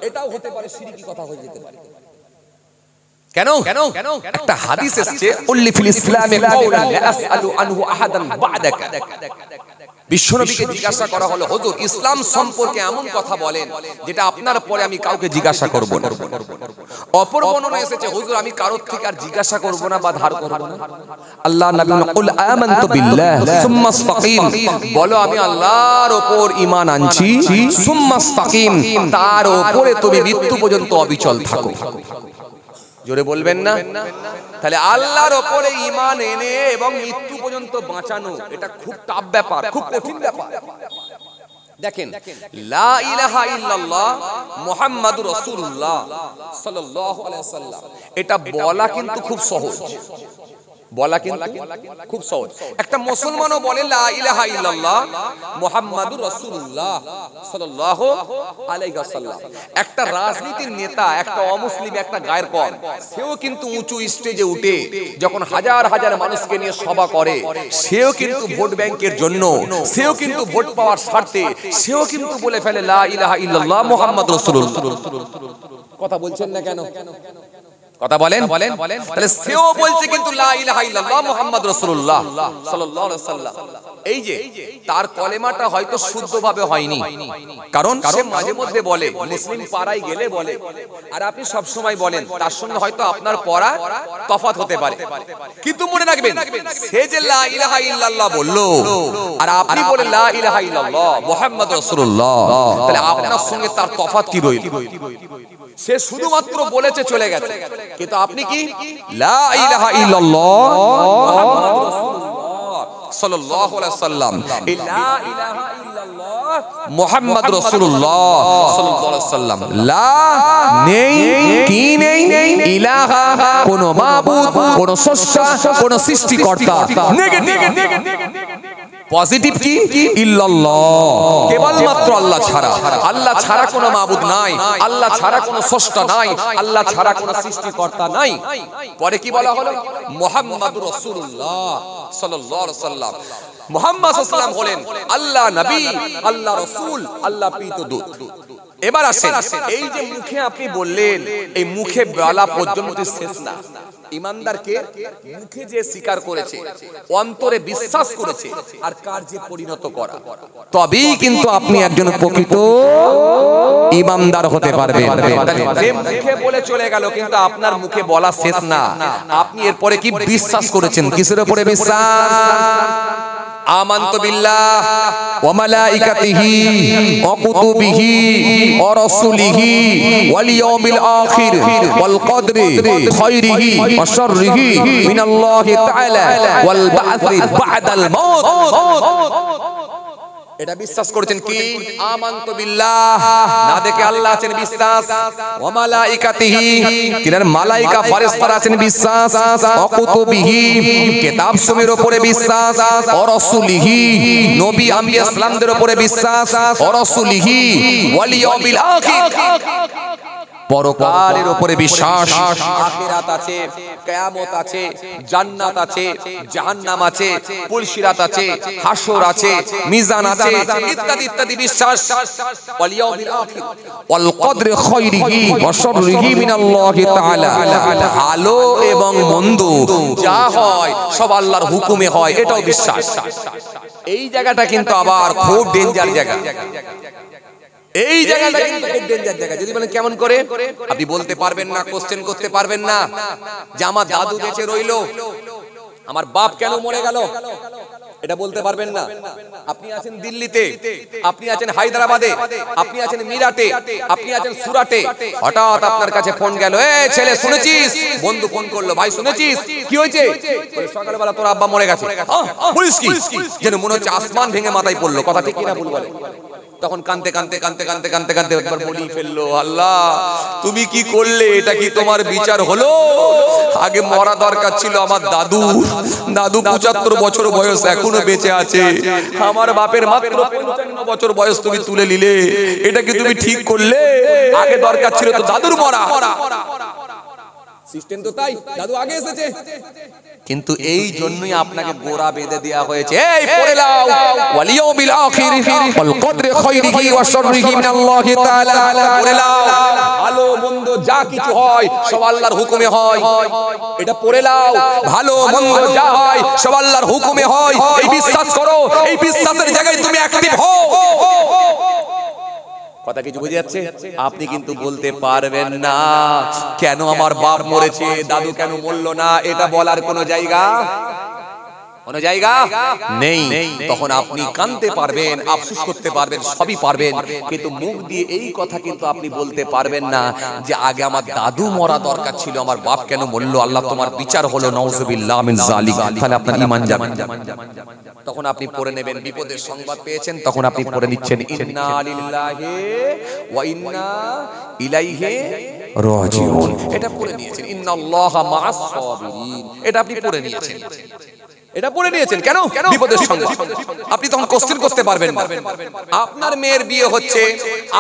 এটাও হতে পারে শিরকি কথা হয়ে যেতে পারে। কেন? একটা হাদিস এসেছে, উল্লি ফিল ইসলামে কাওলান লা আসআলু আনহু আহাদান বা'দাকা। বিশ্বনবীকে জিজ্ঞাসা করা হলো, হুজুর ইসলাম সম্পর্কে এমন কথা বলেন যেটা আপনার পরে আমি কাউকে জিজ্ঞাসা করব না। অপর বর্ণনা এসেছে, হুজুর আমি কারোর থেকে আর জিজ্ঞাসা করব না বা ধার করব না। আল্লাহ নবী কুল আমানতু বিল্লাহ সুম্মা ইসতাকিম, বলো আমি আল্লাহর উপর ঈমান আনছি, সুম্মা ইসতাকিম, তার উপরে তুমি মৃত্যু পর্যন্ত অবিচল থাকো। জোরে বলবেন না? তাহলে আল্লাহর উপরে ঈমান এনে এবং মৃত্যু পর্যন্ত বাঁচানো, এটা খুব টাফ ব্যাপার, খুব কঠিন ব্যাপার। দেখেন, লা ইলাহা ইল্লাল্লাহ মুহাম্মাদুর রাসূলুল্লাহ সাল্লাল্লাহু আলাইহি ওয়াসাল্লাম, এটা বলা কিন্তু খুব সহজ, বলা কিন্তু খুব সহজ। একটা মুসলমানও বলে লা ইলাহা ইল্লাল্লাহ মুহাম্মাদুর রাসূলুল্লাহ সাল্লাল্লাহু আলাইহি ওয়াসাল্লাম। একটা রাজনীতির নেতা, একটা অমুসলিম, একটা গায়ের কম, সেও কিন্তু উঁচু স্টেজে উঠে যখন হাজার হাজার মানুষকে নিয়ে সভা করে, সেও কিন্তু ভোট ব্যাংকের জন্য, সেও কিন্তু ভোট পাওয়ার স্বার্থে, সেও কিন্তু বলে ফেলে লা ইলাহা ইল্লাল্লাহ মুহাম্মাদুর রাসূলুল্লাহ। কথা বলছেন না কেন? কথা বলেন। তাহলে সেও বলছে কিন্তু লা ইলাহা ইল্লাল্লাহ মুহাম্মাদুর রাসূলুল্লাহ সাল্লাল্লাহু আলাইহি ওয়াসাল্লাম। এই যে তার কলেমাটা হয়তো শুদ্ধভাবে হয়নি, কারণ সে মাঝে মধ্যে বলে, মুসলিম পাড়ায় গেলে বলে, আর আপনি সব সময় বলেন, তার সঙ্গে হয়তো আপনার পড়া তফাৎ হতে পারে। কিন্তু মনে রাখবেন, সে যে লা ইলাহা ইল্লাল্লাহ বলল আর আপনি বলে লা ইলাহা ইল্লাল্লাহ মুহাম্মাদুর রাসূলুল্লাহ, তাহলে আপনার সঙ্গে তার তফাৎ কি রইল? সে শুধুমাত্র বলেছে, চলে গেছে, কিন্তু আপনি কি লা ইলাহা ইল্লাল্লাহ মুহাম্মাদুর রাসূলুল্লাহ সাল্লাল্লাহু আলাইহি ওয়াসাল্লাম, লা ইলাহা ইল্লাল্লাহ মুহাম্মাদুর রাসূলুল্লাহ সাল্লাল্লাহু আলাইহি ওয়াসাল্লাম, লা নেই, কি নেই, ইলাহা কোন মাবুদ, কোন স্রষ্টা, কোন সৃষ্টিকর্তা, নেগেটিভ। পজিটিভ কি? ইল্লাল্লাহ, কেবলমাত্র আল্লাহ ছাড়া, আল্লাহ ছাড়া কোনো মাবুদ নাই, আল্লাহ ছাড়া কোনো স্রষ্টা নাই, আল্লাহ ছাড়া কোনো সৃষ্টিকর্তা নাই। পরে কি বলা হলো? মুহাম্মাদুর রাসূলুল্লাহ সাল্লাল্লাহু আলাইহি ওয়াসাল্লাম। মুহাম্মদ সাল্লাল্লাহু আলাইহি ওয়াসাল্লাম হলেন আল্লাহ নবী, আল্লাহ রাসূল, আল্লাহ প্রেরিত দূত। এবার আসেন, এই যে মুখে আপনি বললেন, এই মুখে বলা পর্যন্ত শেষ না। ইমানদারকে মুখে যে স্বীকার করেছে, অন্তরে বিশ্বাস করেছে, আর কার্যে পরিণত করা, তবেই কিন্তু আপনি একজন প্রকৃত ইমানদার হতে পারবেন। যে মুখে বলে চলে গেল, কিন্তু আপনার মুখে বলা শেষ না, আপনি এরপরে কি বিশ্বাস করেছেন? কিসের উপরে বিশ্বাস? আমানতু বিল্লাহ ওয়া মালাইকাতিহি ওয়া কুতুবিহি ওয়া রাসূলিহি ওয়াল ইয়াউমিল আখির ওয়াল কদরি খায়রিহি ওয়া শাররিহি মিনাল্লাহি তাআলা ওয়াল বা'থি বা'দাল মাউত। এটা বিশ্বাস করেছেন কি? আমানতু বিল্লাহ, না দেখে আল্লাহ আছেন বিশ্বাস, ওয়া মালাইকাতিহি, তিনার মালাইকা ফেরেশতারা আছেন বিশ্বাস, ওয়া কুতুবিহি, কিতাব সমূহের উপরে বিশ্বাস, ওয়া রাসূলিহি, নবী আম্বিয়া সালামদের উপরে বিশ্বাস, ওয়া রাসূলিহি ওয়াল ইয়াউমিল আখির, পরকালের উপরে বিশ্বাস। আখিরাত আছে, কিয়ামত আছে, জান্নাত আছে, জাহান্নাম আছে, পুলসিরাত আছে, হাসর আছে, মিজান আছে, ইত্যাদি ইত্যাদি বিশ্বাস। ওয়াল ইয়াউমিল আখির ওয়াল কদরি খায়রিহি ওয়া শাররিহি মিনাল্লাহি তাআলা, ভালো এবং মন্দ যা হয় সব আল্লাহর হুকুমে হয়, এটাও বিশ্বাস। এই জায়গাটা কিন্তু আবার খুব ডেঞ্জার জায়গা। এই জায়গাটা কিন্তু খুব ডেঞ্জার জায়গা। যদি বলেন কেমন করে, আপনি বলতে পারবেন না, কোশ্চেন করতে পারবেন না যে আমার দাদু বেঁচে রইলো, আমার বাপ কেন মরে গেল, এটা বলতে পারবেন না। আপনি আছেন দিল্লিতে, আপনি আছেন হায়দ্রাবাদে, আপনি আছেন মিরাটে, আপনি আছেন সুরাটে, হঠাৎ আপনার কাছে ফোন গেল, এই ছেলে শুনেছিস? বন্ধু ফোন করলো, ভাই শুনেছিস কি হয়েছে? বলে সকালবেলা তোর আব্বা মরে গেছে। বলিস কি? যেন মনে হচ্ছে আসমান ভেঙে মাথায় পড়লো। কথা ঠিক কিনা ভুল বলে? তখন কাঁদতে কাঁদতে কাঁদতে কাঁদতে কাঁদতে কাঁদতে একবার বলি ফেললো, আল্লাহ তুমি কি করলে? এটা কি তোমার বিচার হলো? আগে মরা দরকার ছিল আমার দাদু। দাদু 75 বছর বয়স, এখনো বেঁচে আছে। আমার বাপের মাত্র 55 বছর বয়স, তুমি তুলে নিলে, এটা কি তুমি ঠিক করলে? আগে দরকার ছিল তো দাদুর মরা। সিস্টেম তো তাই, দাদু আগে এসেছে। কিন্তু এই জন্যই আপনাকে গোরা বেঁধে দেয়া হয়েছে, এই পড়ে নাও ওয়াল ইয়াউমিল আখির ওয়াল কদরি খায়রিহি ওয়া শাররিহি মিনাল্লাহি তাআলা, পড়ে নাও ভালো মন্দ যা কিছু হয় সব আল্লাহর হুকুমে হয়। এটা পড়ে নাও, ভালো মন্দ যা হয় সব আল্লাহর হুকুমে হয়। এই বিশ্বাস করো, এই বিশ্বাসের জায়গায় তুমি অ্যাক্টিভ হও। কথা কিছু বুঝে যাচ্ছে? আপনি কিন্তু বলতে পারবেন না কেন আমার বাপ মরেছে, দাদু কেন মরলো না, এটা বলার কোনো জায়গা নেই। তখন আপনি কাঁদতে পারবেন, আফসোস করতে পারবেন, সবই পারবেন, কিন্তু মুখ দিয়ে এই কথা কিন্তু আপনি বলতে পারবেন না যে আগে আমার দাদু মরা দরকার ছিল, আমার বাপ কেন মরলো, আল্লাহ তোমার বিচার হলো, নাউযুবিল্লাহ মিন যালিক। তাহলে আপনার ঈমান যাবে। তখন আপনি পড়ে নেবেন, বিপদের সংবাদ পেয়েছেন, তখন আপনি পড়ে নিচ্ছেন ইন্না লিল্লাহি ওয়া ইন্না ইলাইহি রাজিউন। এটা পড়ে নিয়েছেন, ইন্নাল্লাহা মা'আস সাবিরিন। এটা আপনি পড়ে নিয়েছেন, এটা পড়ে নিয়েছেন। কেন? বিপদের সংবাদ। আপনি তখন কোশ্চেন করতে পারবেন না। আপনার মেয়ের বিয়ে হচ্ছে,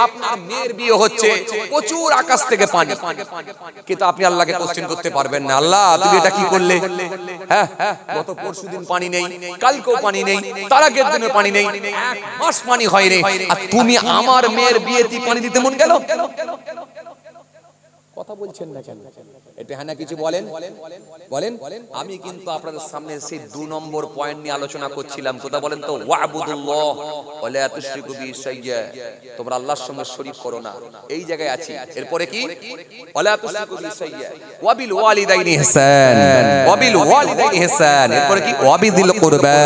আপনার মেয়ের বিয়ে হচ্ছে, প্রচুর আকাশ থেকে পানি, কিন্তু আপনি আল্লাহকে কোশ্চেন করতে পারবেন না, আল্লাহ তুমি এটা কি করলে? হ্যাঁ, গত পরশুদিন পানি নেই, কালকেও পানি নেই, তার আগের দিনও পানি নেই, 1 মাস পানি হয়নি, আর তুমি আমার মেয়ের বিয়েতে পানি দিতে মন গেল? কথা বলছেন না কেন? এটা হ্যাঁ না কিছু বলেন বলেন। আমি কিন্তু আপনাদের সামনে সেই 2 নম্বর পয়েন্ট নিয়ে আলোচনা করছিলাম। কথা বলেন তো, ওয়াবুদুল্লাহ ওয়া লা তুশরিকু বিহি শাইয়্যা, তোমরা আল্লাহর সঙ্গে শরীক করো না। এই জায়গায় আছি। এরপরে কি? ওয়া লা তুশরিকু বিহি শাইয়্যা ওয়া বিল ওয়ালিদাইনি ইহসান, ওয়া বিল ওয়ালিদাইনি ইহসান। এরপরে কি? ওয়া বিযিল কুরবা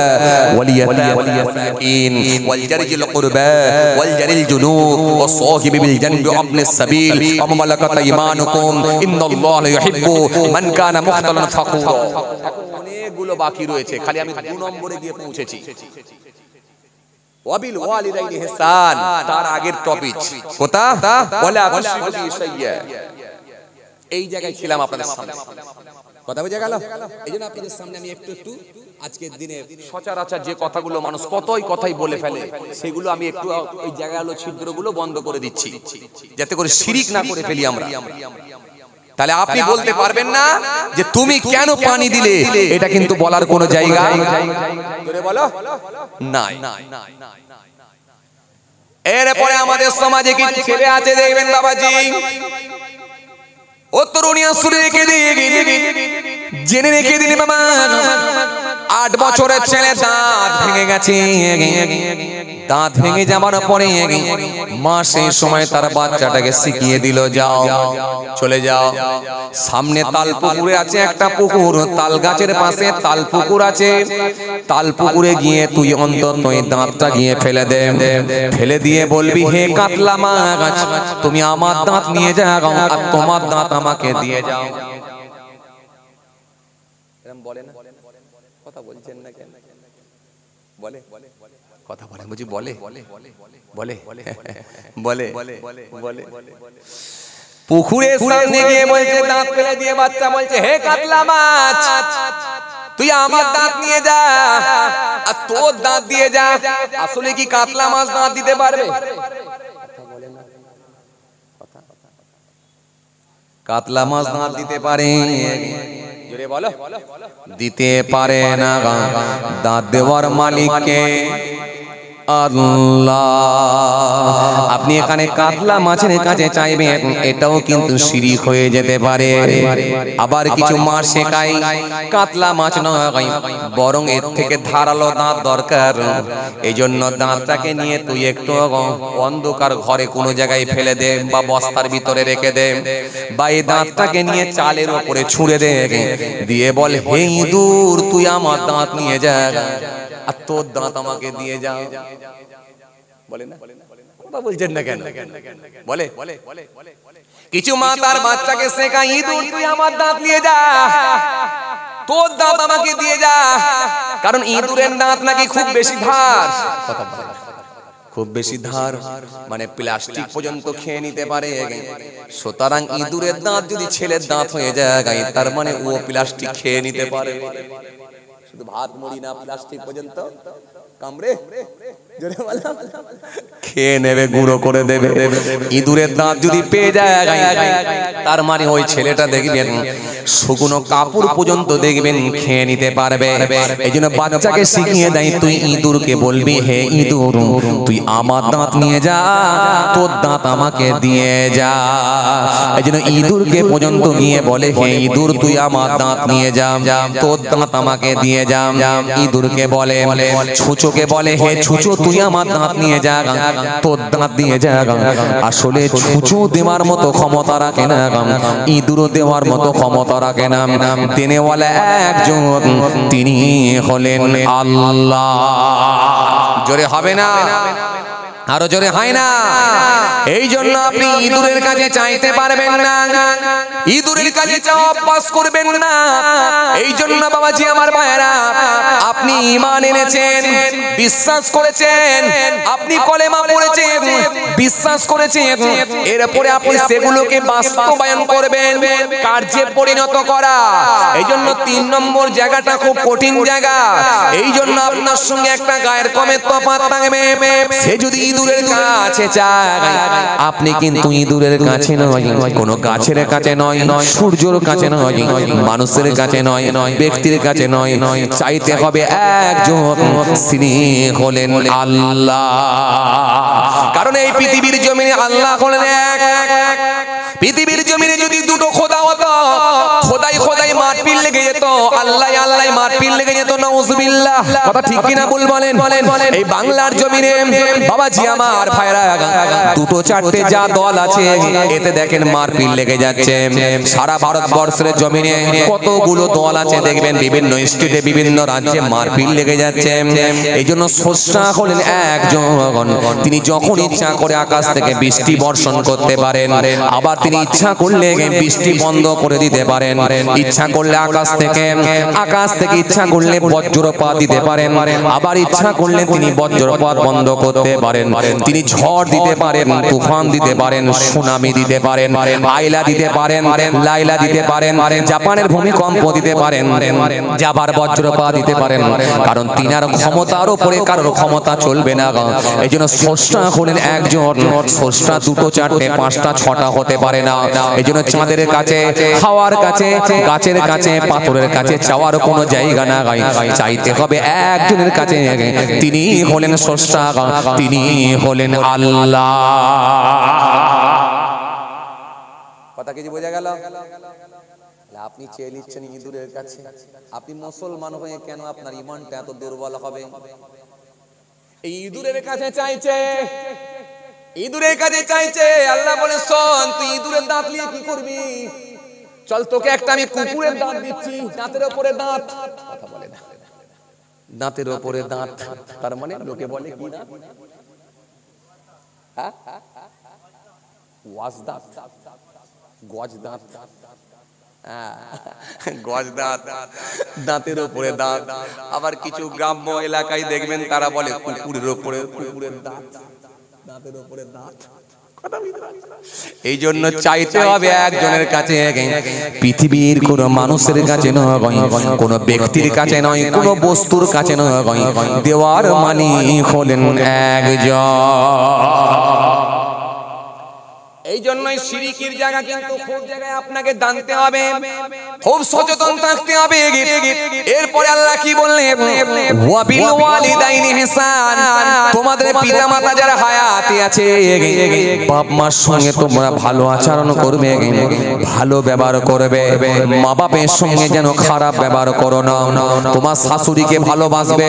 ওয়াল ইয়াতামা ওয়াল মাসাকিন ওয়াল জারিল কুরবা ওয়াল জারিল জুনুব ওয়াস সাহিবি বিল জানবি ওয়া ইবনিস সাবিল ওয়া মালাকাত ঈমানুকুম ইন্নাল্লাহা ইউহিব্বু মান কানা মুখতালান ফাকুরা। অনেকগুলো বাকি রয়েছে, খালি আমি 2 নম্বরে গিয়ে পৌঁছেছি। ওয়াবিল ওয়ালিদাইনি ইহসান, তার আগের টপিক কোথা? ওয়ালা তুশরিকু বিহি শাইয়্যা। এই জায়গায় ছিলাম আপনাদের সামনে। কথা বুঝে গেল? এইজন্য আপনাদের সামনে আমি একটু আজকের দিনে সচরাচর যে কথাগুলো মানুষ কথাই বলে ফেলে, সেগুলো আমি একটু ওই জায়গাগুলো ছিদ্রগুলো বন্ধ করে দিচ্ছি, যাতে করে শিরিক না করে ফেলি আমরা। তাহলে আপনি বলতে পারবেন না যে তুমি কেন পানি দিলে, এটা কিন্তু বলার কোনো জায়গা বলো নাই। এরপরে আমাদের সমাজে কি ছেলে আছে দেখবেন বাবাজি, ও তরুণিয়া শুনে রেখে দিয়ে জেনে রেখে দিন বাবা, 8 বছরের ছেলে দাঁত ভেঙে গেছে। দাঁত ভেঙে যাবার পরে মা সেই সময় তার বাচ্চাটাকে শিখিয়ে দিল, যাও চলে যাও, সামনে তাল পুকুরে আছে একটা পুকুর, তাল গাছের পাশে তাল পুকুর আছে, তাল পুকুরে গিয়ে তুই অন্তত এই দাঁতটা গিয়ে ফেলে দে, ফেলে দিয়ে বলবি, হে কাতলা মাছ তুমি আমার দাঁত নিয়ে যাও আর তোমার দাঁত আমাকে দিয়ে যাও। এরকম বলে না? কথা বলছেন না কেন? বলে কথা বলে বুঝি, বলে বলে বলে বলে পুকুরের সামনে গিয়ে বলছে, দাঁত ফেলে দিয়ে বাচ্চা বলছে, হে কাতলা মাছ তুই আমার দাঁত নিয়ে যা আর তোর দাঁত দিয়ে যা। আসলে কি কাতলা মাছ দাঁত দিতে পারবে? কাতলা মাছ দাঁত দিতে পারে? জোরে বলো, দিতে পারে না। দাঁত দেওয়ার মালিককে আল্লাহ। আপনি এখানে কাতলা মাছের কাছে চাইবেন, এটাও কিন্তু শিরিক হয়ে যেতে পারে। আবার কিছু মাছ শেখায় কাতলা মাছ নয়, বরং এর থেকে ধারালো দাঁত দরকার। এই জন্য দাঁতটাকে নিয়ে তুই একটু অন্ধকার ঘরে কোনো জায়গায় ফেলে দে বা বস্তার ভিতরে রেখে দে, বা এই দাঁতটাকে নিয়ে চালের ওপরে ছুঁড়ে দে, দিয়ে বল, হে ইঁদুর তুই আমার দাঁত নিয়ে যা আর তোর দাঁত আমাকে দিয়ে যা। বলে না? কথা বলছেন না কেন? বলে কিছু মা তার বাচ্চাকে শেখায়, ইঁদুর তুই আমার দাঁত নিয়ে যা, তোর দাঁত আমাকে দিয়ে যা, কারণ ইঁদুরের দাঁত নাকি খুব বেশি ধার। কথা বলে, খুব বেশি ধার মানে প্লাস্টিক পর্যন্ত খেয়ে নিতে পারে। সুতরাং ইঁদুরের দাঁত যদি ছেলের দাঁত হয়ে যায়, তার মানে ও প্লাস্টিক খেয়ে নিতে পারে। শুধু ভাত মুড়ি না, প্লাস্টিক পর্যন্ত কামড়ে খেয়ে নেবে, গুঁড়ো করে দেবে। ইঁদুরের দাঁত যদি পেয়ে যায়, তার মানে ওই ছেলেটা দেখবেন শুকনো কাপড় পর্যন্ত দেখবেন খেয়ে নিতে পারবে। এই জন্য বাচ্চাকে শিখিয়ে দেয়, তুই ইঁদুরকে বলবি, হে ইঁদুর তুই আমার দাঁত নিয়ে যা, তোর দাঁত আমাকে দিয়ে যা। এই জন্য ইঁদুরকে পর্যন্ত গিয়ে বলে, হে ইঁদুর তুই আমার দাঁত নিয়ে যা, তোর দাঁত আমাকে দিয়ে যা। ইঁদুরকে বলে, ছুঁচোকে বলে, হে ছুঁচো তুই আমার দাঁত নিয়ে যা, তোর দাঁত দিয়ে যা। আসলে ছুঁচো দেওয়ার মতো ক্ষমতা রাখে না, ইঁদুরও দেওয়ার মতো ক্ষমতা রাখে না। দেনেওয়ালা একজন, তিনি হলেন আল্লাহ। জোরে হবে না? আরো জোরে হয় না? এই জন্য আপনি ইঁদুরের কাছে চাইতে পারবেন না, ইঁদুরের কাছে চাওয়া অভ্যাস করবেন না। এই জন্য বাবাজি আমার ভাইয়েরা, আপনি ঈমান এনেছেন, বিশ্বাস করেছেন, আপনি কলেমা পড়েছেন, বিশ্বাস করেছেন, এরপরে আপনি সেগুলোকে বাস্তবায়ন করবেন, কার্যে পরিণত করা। এই জন্য 3 নম্বর জায়গাটা খুব কঠিন জায়গা। এই জন্য আপনার সঙ্গে একটা গায়ের কমের তফাৎ থাকবে। সে যদি ইঁদুরের কাছে চায়, আপনি কিন্তু ইঁদুরের কাছে নয়, কোনো গাছের কাছে নয়, সূর্যের কাছে নয়, মানুষের কাছে নয়, ব্যক্তির কাছে নয়, চাইতে হবে একজন, তিনি হলেন আল্লাহ। কারণ এই পৃথিবীর জমিনে আল্লাহ হলেন এক। পৃথিবীর জমিনে যদি দুটো খোদা হতো, খোদাই খোদাই মারপিট লেগে যেত, আল্লাহ আল্লাহ মারপিট লেগে যেত, নাউজুবিল্লাহ। কথা ঠিক কিনা ভুল বলেন? এই বাংলার জমিনে বাবাজি আমার ভাইরা, দুটো চারটে যা দল আছে, এতে দেখেন মারপিট লেগে যাচ্ছে। সারা ভারতবর্ষের জমিনে কতগুলো দল আছে দেখবেন, বিভিন্ন স্টেটে বিভিন্ন রাজ্যে মারপিট লেগে যাচ্ছে। এই জন্য স্রষ্টা হলেন একজন, তিনি যখন ইচ্ছা করে আকাশ থেকে বৃষ্টি বর্ষণ করতে পারেন, আবার তিনি ইচ্ছা করলে বৃষ্টি বন্ধ করে দিতে পারেন, ইচ্ছা করলে আকাশ থেকে ইচ্ছা করলে বজ্রপাত দিতে পারেন, আবার ইচ্ছা করলে তিনি বজ্রপাত বন্ধ করতে পারেন। তিনি ঝড় দিতে পারেন, তুফান দিতে পারেন, সুনামি দিতে পারেন, আইলা দিতে পারেন, লাইলা দিতে পারেন, জাপানের ভূমিকম্প দিতে পারেন, যাবার বজ্রপাত দিতে পারেন। কারণ তিনার ক্ষমতার উপরে কারোর ক্ষমতা চলবে না। এই জন্য স্রষ্টা হলেন একজন। স্রষ্টা দুটো চারটে পাঁচটা ছটা হতে পারে না। এই জন্য চাঁদের কাছে, হাওয়ার কাছে, গাছের কাছে, পাথরের কাছে চাওয়ার কোনো জায়গা না, চাইতে হবে একজনের কাছে, তিনি হলেন স্রষ্টা, তিনি হলেন আল্লাহ। কথা কিছু বোঝা গেল? আপনি চেয়ে নিচ্ছেন ইঁদুরের কাছে, আপনি মুসলমান হয়ে কেন আপনার ঈমানটা এত দুর্বল হবে? এই ইঁদুরের কাছে চাইছে, ইঁদুরের কাছে চাইছে। আল্লাহ বলে শোন, তুই ইঁদুরের দাঁত নিয়ে কি করবি? চল তোকে একটা আমি কুকুরের দাঁত দিচ্ছি, দাঁতের উপরে দাঁত। কথা বলে না, দাঁতের উপরে দাঁত, তার মানে লোকে বলে কি না, ওয়াজ দাঁত, গজ দাঁত, গজ দাঁত, দাঁতের উপরে দাঁত। আবার কিছু গ্রাম্য এলাকায় দেখবেন তারা বলে কুকুরের উপরে, কুকুরের দাঁত, দাঁতের উপরে দাঁত। এই জন্য চাইতে হবে একজনের কাছে, পৃথিবীর কোন মানুষের কাছে নয়, কোন ব্যক্তির কাছে নয়, কোন বস্তুর কাছে নয়, দেওয়ার মালিক হলেন একজন। এই জন্যই শিরকির জায়গা কিন্তু খুব জায়গায় আপনাকে জানতে হবে, খুব সচেতন থাকতে হবে। এরপরে আল্লাহ কি বললেন? ওয়া বিল ওয়ালিদাইনি ইহসান, তোমাদের পিতামাতা যারা হায়াতে আছে, বাপ মার সঙ্গে তোমরা ভালো আচরণ করবে, ভালো ব্যবহার করবে। মা বাপের সঙ্গে যেন খারাপ ব্যবহার করো না। তোমার শাশুড়িকে ভালোবাসবে,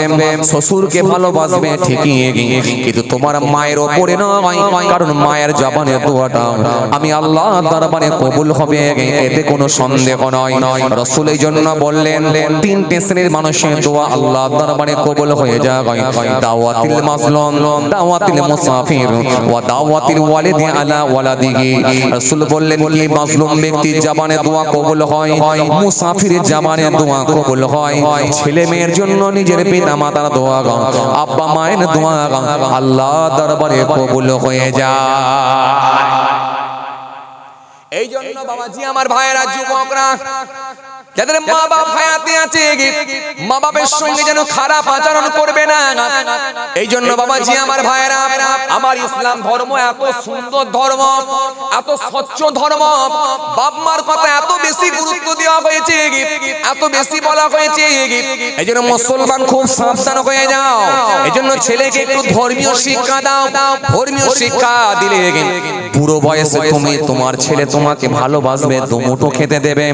শ্বশুরকে ভালোবাসবে ঠিকই, কিন্তু তোমার মায়ের ওপরে নয়, কারণ মায়ের জবানের দোয়াটা আমি আল্লাহ দরবারে কবুল হবে, এতে কোনো সন্দেহ নয়। রাসূল এই জন্য বললেন তিনটে শ্রেণীর মানুষের দোয়া আল্লাহ দরবারে কবুল হয়ে যায়, দাওয়াতুল মাজলুম, দাওয়াতুল মুসাফির ওয়া দাওয়াতুল ওয়ালিদি আলা ওয়ালাদিহি। রাসূল বললেন কি মাজলুম ব্যক্তির জবানে দোয়া কবুল হয়, মুসাফিরের জবানে দোয়া কবুল হয়, ছেলে মেয়ের জন্য নিজের পিতা মাতার দোয়া, আব্বা মায়ের দোয়া আল্লাহ দরবারে কবুল হয়ে যায়। এই জন্য বাবাজি আমার ভাইয়েরা, যুবকরা যাদের মা বাপ হায়াতে আছে, মা বাপের সঙ্গে যেন খারাপ আচরণ করবে না। এই জন্য বাবাজি আমার ভাইয়েরা, আমার ইসলাম ধর্ম এত সুন্দর ধর্ম, এত স্বচ্ছ ধর্ম, বাপ মার কথা এত বেশি গুরুত্ব দেওয়া হয়েছে, এত বেশি বলা হয়েছে। এই জন্য মুসলমান খুব সাবধান হয়ে যাও। এই জন্য ছেলেকে একটু ধর্মীয় শিক্ষা দাও। ধর্মীয় শিক্ষা দিলে বুড়ো বয়সে তুমি, তোমার ছেলে তোমাকে ভালোবাসবে, দুমুঠো খেতে দেবে।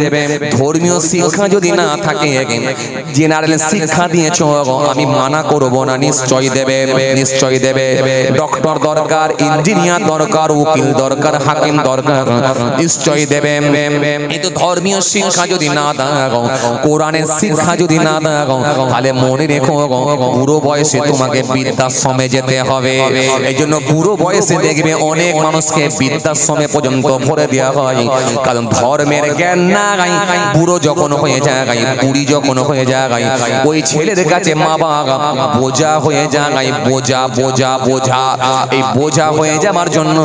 ধর্মীয় শিক্ষা যদি না থাকে, জেনারেল শিক্ষা দিয়েছো, আমি মানা করব না, নিশ্চয়ই দেবে, নিশ্চয়ই দেবে। ডক্টর দরকার, ইঞ্জিনিয়ার দরকার, উকিল দরকার, হাকিম দরকার, নিশ্চয়ই দেবে। কিন্তু ধর্মীয় শিক্ষা যদি না দাও, কোরআনের শিক্ষা যদি না দাও, তাহলে মনে রেখো বুড়ো বয়সে তোমাকে বৃদ্ধাশ্রমে যেতে হবে। এই জন্য বুড়ো বয়সে দেখবে অনেক মানুষকে বৃদ্ধাশ্রমে পর্যন্ত ভরে দেওয়া হয়, কারণ ধর্মের জ্ঞান নাই। বুড়ো যখন হয়ে যায়, বুড়ি যখন হয়ে যায়, ওই ছেলের কাছে মা বাবা বোঝা হয়ে যায়, বোঝা বোঝা বোঝা। এই বোঝা হয়ে যাবার জন্য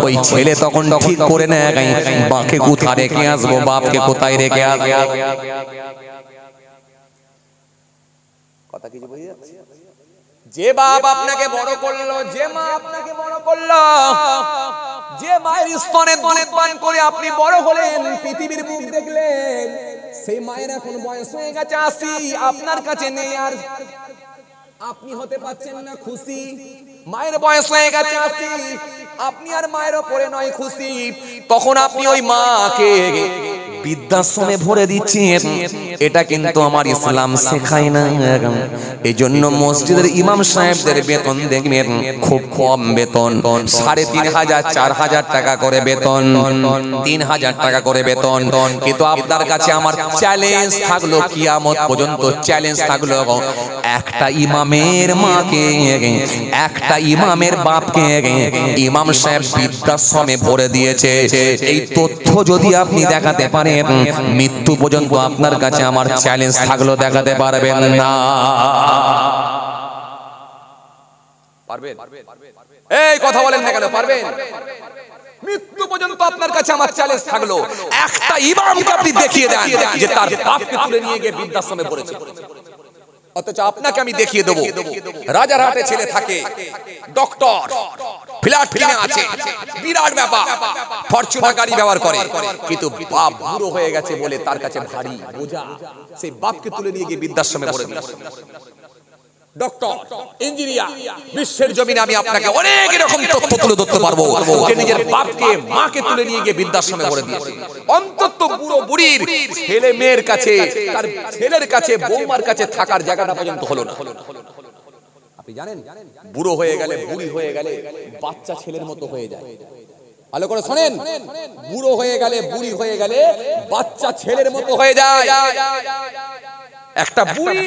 ওই ছেলে তখন ঠিক করে নেয়, মাকে কোথায় রেখে আসবো, বাপকে কোথায় রেখে আসবো। কথা কিছু বুঝে যাচ্ছে? যে বাপ আপনাকে বড় করলো, যে মা আপনাকে বড় করলো, যে মায়ের স্তনে দুধ পান করে আপনি বড় হলেন, পৃথিবীর মুখ দেখলেন, সেই মায়ের এখন বয়স হয়ে গেছে 80, আপনার কাছে নেই, আর আপনি হতে পারছেন না খুশি। মায়ের বয়স হয়ে গেছে 80, আপনি আর মায়ের ওপরে নয় খুশি। তখন আপনি ওই মাকে বৃদ্ধাশ্রমে ভরে দিচ্ছেন। এটা কিন্তু আমার ইসলাম শেখায় না। এই জন্য মসজিদের ইমাম সাহেবদের বেতন দেখবেন খুব কম বেতন, 3500 4000 টাকা করে বেতন, 3000 টাকা করে বেতন। কিন্তু আপনার কাছে আমার চ্যালেঞ্জ থাকলো, কিয়ামত পর্যন্ত চ্যালেঞ্জ থাকলো, একটা ইমামের মাকে, একটা ইমামের বাপকে ইমাম সাহেব বৃদ্ধাশ্রমে ভরে দিয়েছে। এই তথ্য যদি আপনি দেখাতে পারেন, মৃত্যু পর্যন্ত আপনার কাছে আমার চ্যালেঞ্জ থাকলো, দেখাতে পারবেন না। পারবেন? এই কথা বলেন না কেন? পারবেন? মৃত্যু পর্যন্ত আপনার কাছে আমার চ্যালেঞ্জ থাকলো, একটা ইমামকে আপনি দেখিয়ে দেন যে তার বাপকে তুলে নিয়ে গিয়ে বৃদ্ধাশ্রমে পড়েছে। অথচ আপনাকে আমি দেখিয়ে দেবো রাজারহাটে ছেলে থাকে, ডক্টর, ফ্ল্যাট কিনে আছে, বিরাট ব্যাপার, ফরচুনার গাড়ি ব্যবহার করে, কিন্তু বাপ বুড়ো হয়ে গেছে বলে তার কাছে ভারী বোঝা, সেই বাপকে তুলে নিয়ে গিয়ে বৃদ্ধাশ্রমে পড়ে দিয়েছে। কথা কিছু বুঝে যাচ্ছে? যে বাপ আপনাকে বড় করলো, যে মা আপনাকে বড় করলো, যে ছেলে তোমাকে ভালোবাসবে, দুমুঠো খেতে দেবে। ধর্মীয় শিক্ষা যদি না দাও, কোরআনের শিক্ষা যদি না দাও, এই বুড়ো বয়সে তোমাকে বৃদ্ধাশ্রমে ডক্টর, ইঞ্জিনিয়ার, বিশ্বের জমিনে আমি আপনাকে অনেক এরকম তথ্য তুলে ধরতে পারবো যে নিজের বাপকে মাকে তুলে নিয়ে গিয়ে বৃদ্ধাশ্রমে ভরে দিয়েছে। অন্তত বুড়ো বুড়ির ছেলে মেয়ের কাছে, তার ছেলের কাছে, বৌমার কাছে থাকার জায়গাটা পর্যন্ত হলো না। আপনি জানেন বুড়ো হয়ে গেলে, বুড়ি হয়ে গেলে বাচ্চা ছেলের মতো হয়ে যায়। ভালো করে শোনেন, বুড়ো হয়ে গেলে, বুড়ি হয়ে গেলে বাচ্চা ছেলের মতো হয়ে যায়। একটা বুড়ি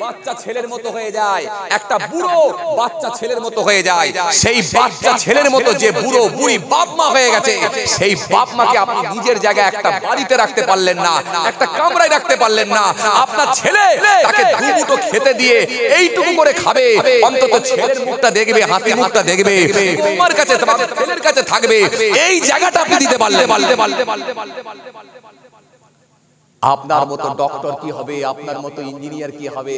বাচ্চা ছেলের মতো হয়ে যায়, একটা বুড়ো বাচ্চা ছেলের মতো হয়ে যায়। সেই বাচ্চা ছেলের মতো যে বুড়ো বুড়ি বাপ মা হয়ে গেছে, সেই বাপ মাকে আপনি নিজের জায়গায় একটা বাড়িতে রাখতে পারলেন না, একটা কামরায় রাখতে পারলেন না। আপনার ছেলে তাকে দুমুঠো খেতে দিয়ে এইটুকু করে খাবে, অন্তত ছেলের মুখটা দেখবে, হাসি মুখটা দেখবে, বৌমার কাছে, ছেলের কাছে থাকবে, এই জায়গাটা আপনি দিতে পারলেন। আপনার মতো ডক্টর কি হবে, আপনার মতো ইঞ্জিনিয়ার কি হবে,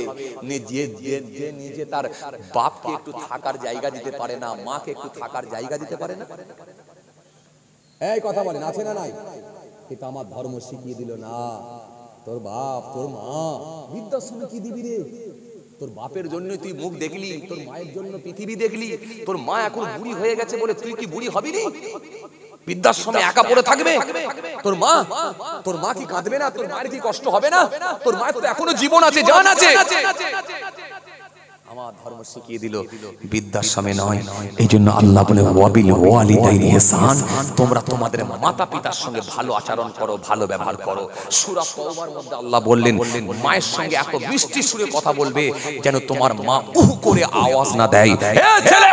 নিজে তার বাপকে একটু থাকার জায়গা দিতে পারে না, মাকে একটু থাকার জায়গা দিতে পারে না। এই কথা বলেন, আছে না নাই? এটা আমার ধর্ম শিখিয়ে দিল না। তোর বাপ, তোর মা বৃদ্ধাশ্রমে কি দিবি রে? তোর বাপের জন্য তুই মুখ দেখলি, তোর মায়ের জন্য পৃথিবী দেখলি, তোর মা এখন বুড়ি হয়ে গেছে বলে তুই কি বুড়ি হবি নি? বৃদ্ধাশ্রমে একা পড়ে থাকবে তোর মা? তোর মা কি কাঁদবে না? তোর মায়ের কি কষ্ট হবে না? তোর মায়ের তো এখনো জীবন আছে, জান আছে। আমার ধর্ম শিখিয়ে দিল বৃদ্ধাশ্রমে নয়। এই জন্য আল্লাহ বলে ওয়াবিল ওয়ালিদাইনি ইহসান, তোমরা তোমাদের মাতা পিতার সঙ্গে ভালো আচরণ করো, ভালো ব্যবহার করো। সূরা তাওবার মধ্যে আল্লাহ বললেন মায়ের সঙ্গে এত মিষ্টি সুরে কথা বলবে যেন তোমার মা উহু করে আওয়াজ না দেয়। হে ছেলে,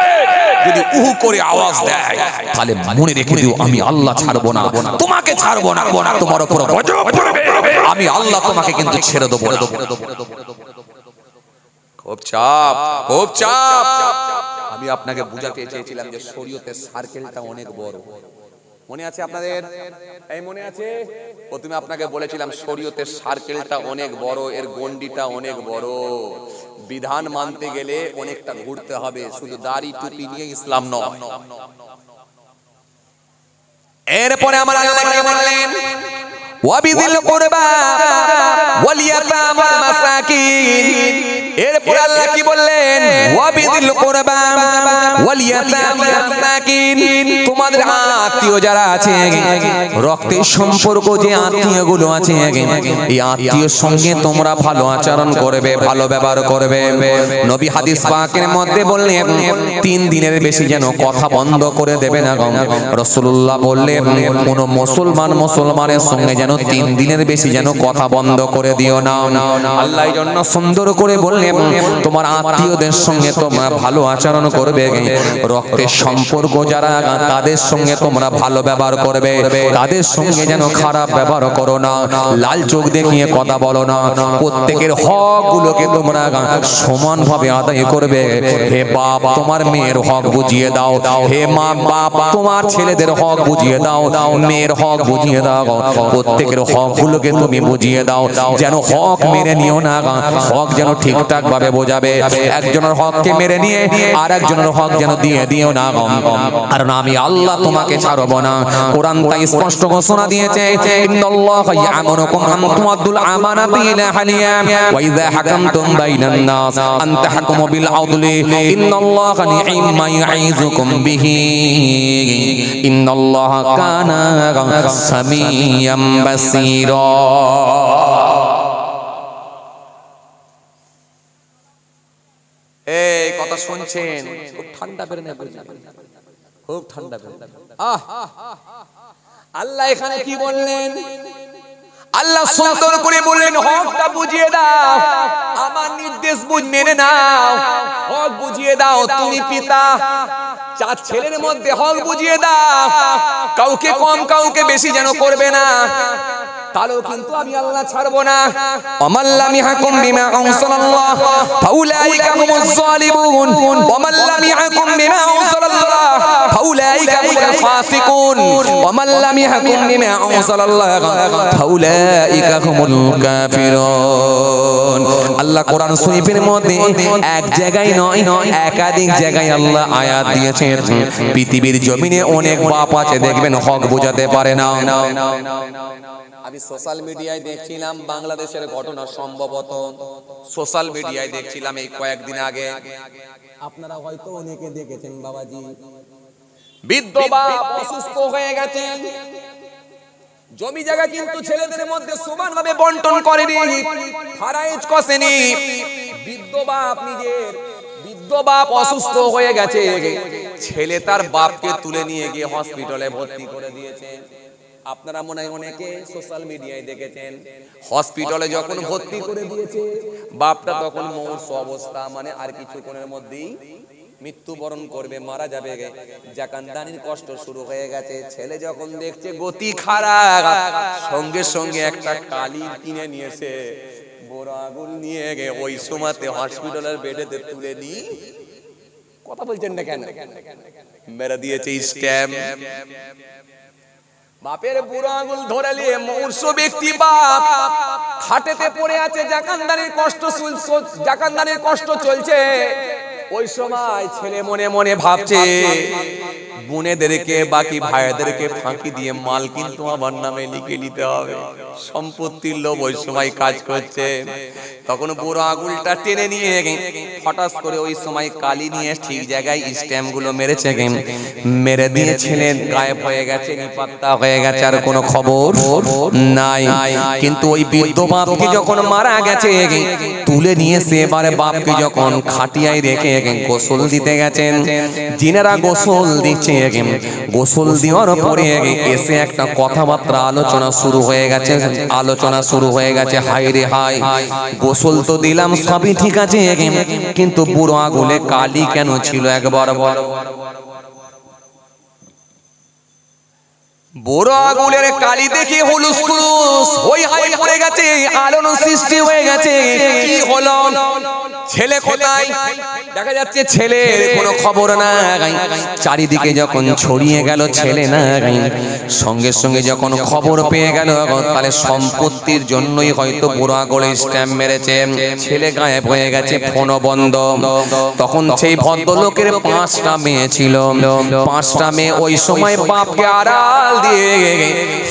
যদি উহু করে আওয়াজ দেয় তাহলে মনে রেখে দিও আমি আল্লাহ ছাড়বো না, তোমাকে ছাড়বো না, তোমার উপর গজব পড়বে, আমি আল্লাহ তোমাকে কিন্তু ছেড়ে দেবো না। খুব চাপ, খুব চাপ। আমি আপনাকে বুঝাতে চেয়েছিলাম যে শরীয়তের সার্কেলটা অনেক বড়। মনে আছে আপনাদের? এই মনে আছে? প্রথমে আপনাকে বলেছিলাম শরীয়তের সার্কেলটা অনেক বড়, এর গন্ডিটা অনেক বড়। বিধান মানতে গেলে অনেকটা ঘুরতে হবে, শুধু দাড়ি টুপি নিয়ে ইসলাম নয়। এরপরে আমার আল্লাহ কি বললেন? ওয়াবিদিল কুরবা ওয়াল ইয়াতামা ওয়াল মাসাকিন। এরপরে আল্লাহ কি বললেন? ওয়াবিদিল কুরবা ওয়াল ইয়াতামা ওয়াল মাসাকিন। তোমাদের আত্মীয় যারা আছে, রক্তের সম্পর্ক যে আত্মীয়গুলো আছে, এই আত্মীয়র সঙ্গে তোমরা ভালো আচরণ করবে, ভালো ব্যবহার করবে। নবী হাদিস পাকের মধ্যে বললেন 3 দিনের বেশি যেন কথা বন্ধ করে দেবে না। রাসূলুল্লাহ বললেন কোন মুসলমানের সঙ্গে যেন 3 দিনের বেশি যেন কথা বন্ধ করে দিও না। আল্লাহ এই জন্য সুন্দর করে বললেন তোমার আত্মীয়দের সঙ্গে তোমরা ভালো আচরণ করবে, রক্তের সম্পর্ক যারা তাদের সঙ্গে তোমরা ভালো ব্যবহার করবে, তাদের সঙ্গে যেন খারাপ ব্যবহার করো না, লাল চোখ দেখিয়ে কথা বলো না, প্রত্যেকের হক গুলোকে তোমরা সমানভাবে আদায় করবে। হে বাপ, তোমার মেয়ের হক বুঝিয়ে দাও, হে মা বাপ তোমার ছেলেদের হক বুঝিয়ে দাও, মেয়ের হক বুঝিয়ে দাও, প্রত্যেকের হক গুলোকে তুমি বুঝিয়ে দাও, যেন হক মেরে নিও না, হক যেন ঠিকঠাক ভাবে বোঝাবে। একজনের হককে মেরে নিয়ে আর একজনের হক যেন দিয়ে দিও না, কারণ আমি আল্লাহ তোমাকে ছাড়ব না। কোরআন তাই স্পষ্ট ঘোষণা দিয়েছে ইন্নাল্লাহা ইয়া'মুরুকুম আন তু'আদ্দুল আমানাতি ইলা আহলিহা ওয়া ইযা হাকামতুম বাইনান নাস আন তাহকুমু বিল আদলি ইন্নাল্লাহা নি'মা ইয়া'iযুকুম বিহি ইন্নাল্লাহা কানা সামিয়াম বাসীরা। এই কথা শুনছেন? খুব ঠান্ডা বের না, খুব ঠান্ডা বের। আল্লাহ এখানে কি বললেন? আল্লাহ সুন্দর করে বললেন হকটা বুঝিয়ে দাও, আমার নির্দেশ মেনে নাও, হক বুঝিয়ে দাও। তুমি পিতা, 4 ছেলের মধ্যে হক বুঝিয়ে দাও, কাউকে কম কাউকে বেশি যেন করবে না, তাহলেও কিন্তু আমি আল্লাহ ছাড়বো না। আমাল্লাম ইয়াহকুম বিমা আনসালাল্লাহ ফাউলাইকা হুমুজ যালিমুন ওয়ামাল্লাম ইয়াহকুম বিমা আনসালাল্লাহ ফাউলাইকা হুমুল ফাসিকুন ওয়ামাল্লাম ইয়াহকুম বিমা আনসালাল্লাহ ফাউলাইকা হুমুল কাফিরুন। আল্লাহ কোরআন শরীফের মধ্যে এক জায়গায় নয়, একাধিক জায়গায় আল্লাহ আয়াত দিয়েছেন। পৃথিবীর জমিনে অনেক বাপ আছে দেখবেন হক বোঝাতে পারে না। আমি সোশ্যাল মিডিয়ায় দেখছিলাম বাংলাদেশের ঘটনা, সম্ভবত সোশ্যাল মিডিয়ায় দেখছিলাম এই কয়েকদিন আগে, আপনারা হয়তো অনেকে দেখেছেন বাবাজি, বৃদ্ধ বাপ অসুস্থ হয়ে গেছেন, জমি জায়গা কিন্তু ছেলেদের মধ্যে সমানভাবে বন্টন করেনি, ফারাইজ কষেনি। বৃদ্ধ বাপ অসুস্থ হয়ে গেছে, ছেলে তার বাপকে তুলে নিয়ে গিয়ে হসপিটালে ভর্তি করে দিয়েছে। আপনারা মনে হয় অনেকে সোশ্যাল মিডিয়ায় দেখেছেন, হসপিটালে যখন ভর্তি করে দিয়েছে বাপটা তখন মৌস অবস্থা, মানে আর কিছুক্ষণের মধ্যেই মৃত্যুবরণ করবে, মারা যাবে। জাকানদানির কষ্ট শুরু হয়ে গেছে। ছেলে যখন দেখছে গতি খারাপ, সঙ্গে সঙ্গে একটা কালি কিনে নিয়েছে, বড় আগুন নিয়ে গে ওই সময়তে হসপিটালের বেডেতে তুলে নি, কথা বলছেন না কেন, মেরে দিয়েছে স্ট্যাম্প। বাপের বুড়ো আঙুল ধরে নিয়ে মূর্ছ ব্যক্তি বাপ খাটেতে পড়ে আছে, জাকানদানির কষ্ট চলছে। ওই সময় ছেলে মনে মনে ভাবছে বোনেদেরকে বাকি ভাইদেরকে ফাঁকি দিয়ে মাল কিন্তু আমার নামে লিখে নিতে হবে, সম্পত্তির লোভ ওই সময় কাজ করছে। তখন বুড়ো আঙুলটা টেনে নিয়ে হঠাৎ করে ওই সময় কালি নিয়ে ঠিক জায়গায় স্ট্যাম্প গুলো মেরেছে, মেরে দিয়ে ছেলে গায়েব হয়ে গেছে, নিপাত্তা হয়ে গেছে, আর কোনো খবর নাই। কিন্তু ওই বৃদ্ধ বাপকে যখন মারা গেছে তুলে নিয়ে সে এবারে বাপকে যখন খাটিয়ায় রেখে গোসল দিতে গেছেন, যিনারা গোসল দিচ্ছে গোসল দেওয়ার পরে এসে একটা কথাবার্তা আলোচনা শুরু হয়ে গেছে। হাই রে হাই, গোসল তো দিলাম সবই ঠিক আছে, কিন্তু বুড়ো আগুলে কালি কেন ছিল? একবার বড় আগুলের কালি দেখে হুলুস তুলুস হই হাই পড়ে গেছে, আলোড়ন সৃষ্টি হয়ে গেছে। কি হলো? ছেলে কোথায়? দেখা যাচ্ছে ছেলের কোনো খবর নাই। চারিদিকে যখন ছড়িয়ে গেল ছেলে নাই, সঙ্গে সঙ্গে যখন খবর পেয়ে গেল তাহলে সম্পত্তির জন্যই হয়তো বুড়ো আগুলে স্ট্যাম্প মেরেছে, ছেলে গায়েব হয়ে গেছে, ফোন বন্ধ। তখন সেই ভদ্রলোকের 5টা মেয়ে ছিল, 5টা মেয়ে ওই সময় বাপকে আড়াল দিয়ে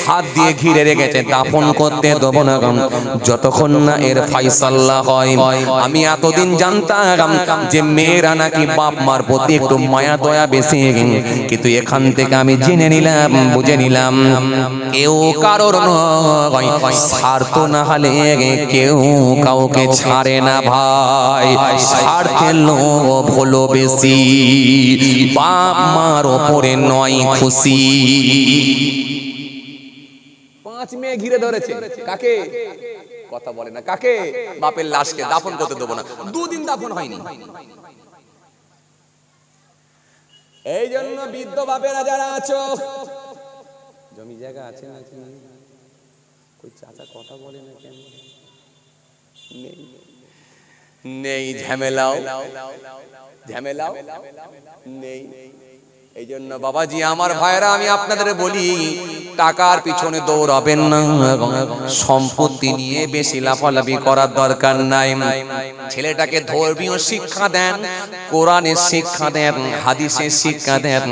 হাত দিয়ে ঘিরে রেখেছে, দাফন করতে দেবো না যতক্ষণ না এর ফাইসাল্লা হয়। আমি এতদিন জানতাম যে মেয়েরা নাকি বাপ মার প্রতি একটু মায়া দয়া বেশি, কিন্তু এখান থেকে আমি জেনে নিলাম, বুঝে নিলাম কেউ কারোর নয়, স্বার্থ না হলে কেউ কাউকে ছাড়ে না ভাই। স্বার্থের লোভ হলো বেশি, বাপ মার ওপরে নয় খুশি। 5 মেয়ে ঘিরে ধরেছে কাকে? কথা বলে না কাকে? বাপের লাশকে দাফন করতে দেবো না। 2 দিন দাফন হয়নি। এই জন্য বৃদ্ধ বাপেরা যারা আছো, জমি জায়গা আছে নাকি? কই চাচা কথা বলে না কেন? নেই ঝামেলাও নেই। এই জন্য বাবাজি আমার ভাইরা, আমি আপনাদের বলি টাকার পিছনে দৌড়াবেন না, সম্পত্তি নিয়ে বেশি লাফালাফি করার দরকার নাই। ছেলেটাকে ধর্মীয় শিক্ষা দেন, কোরআনের শিক্ষা দেন, হাদিসের শিক্ষা দেন।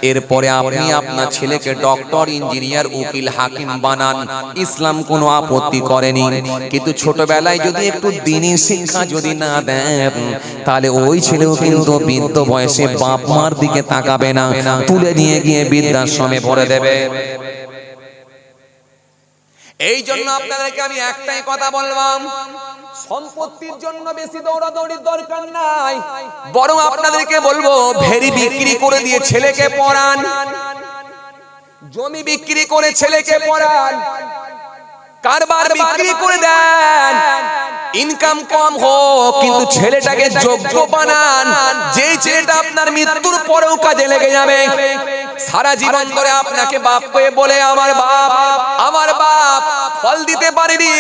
এরপরে আপনি আপনার ছেলেকে ডক্টর, ইঞ্জিনিয়ার, উকিল, হাকিম বানান, ইসলাম কোনো আপত্তি করেনি। কিন্তু ছোটবেলায় যদি একটু দ্বীনি শিক্ষা যদি না দেন, তাহলে ওই ছেলেও কিন্তু বৃদ্ধ বয়সে বাপ মার দিকে তাকাবে না, তুলে নিয়ে গিয়ে বৃদ্ধাশ্রমে ভরে দেবে। এই জন্য আপনাদেরকে আমি একটাই কথা বললাম, সম্পত্তির জন্য বেশি দৌড়াদৌড়ির দরকার নাই, বরং আপনাদেরকে বলবো ভেরি বিক্রি করে দিয়ে ছেলেকে পড়ান, জমি বিক্রি করে ছেলেকে পড়ান, কারবার বিক্রি করে দেন। ইনকাম কম হোক কিন্তু ছেলেটাকে যোগ্য বানান, যেই ছেলেটা আপনার মৃত্যুর পরেও কাজে লেগে যাবে। সারা জীবন ধরে আপনাকে বাপ কয়ে বলে আমার বাপ ফল দিতে পারেনি,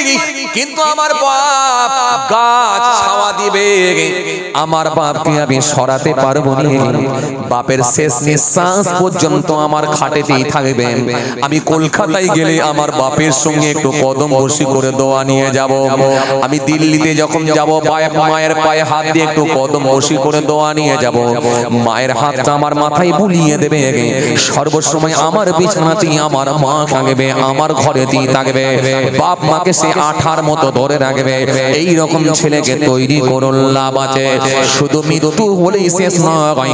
কিন্তু আমার বাপ গাছ ছাওয়া দিবে, আমার বাপকে আমি সরাতে পারবো না। বাপের শেষ নিঃশ্বাস পর্যন্ত আমার খাটেতেই থাকবে। আমি কলকাতায় গেলে আমার বাপের সঙ্গে একটু কদম বসি করে দোয়া নিয়ে যাব। আমি দিল্লিতে যখন যাব মায়ের পায়ে হাত দিয়ে একটু কদম বসি করে দোয়া নিয়ে যাব। মায়ের হাতটা আমার মাথায় বুলিয়ে দেবে, সর্বসময় আমার বিছানাতেই আমার মা থাকবে, আমার ঘরেতেই থাকবে, বাপ মাকে সে আঠার মতো ধরে রাখবে। এই রকম ছেলেকে তৈরি করুন, লাভ আছে। শুধু মৃত্যু হলেই শেষ নয়,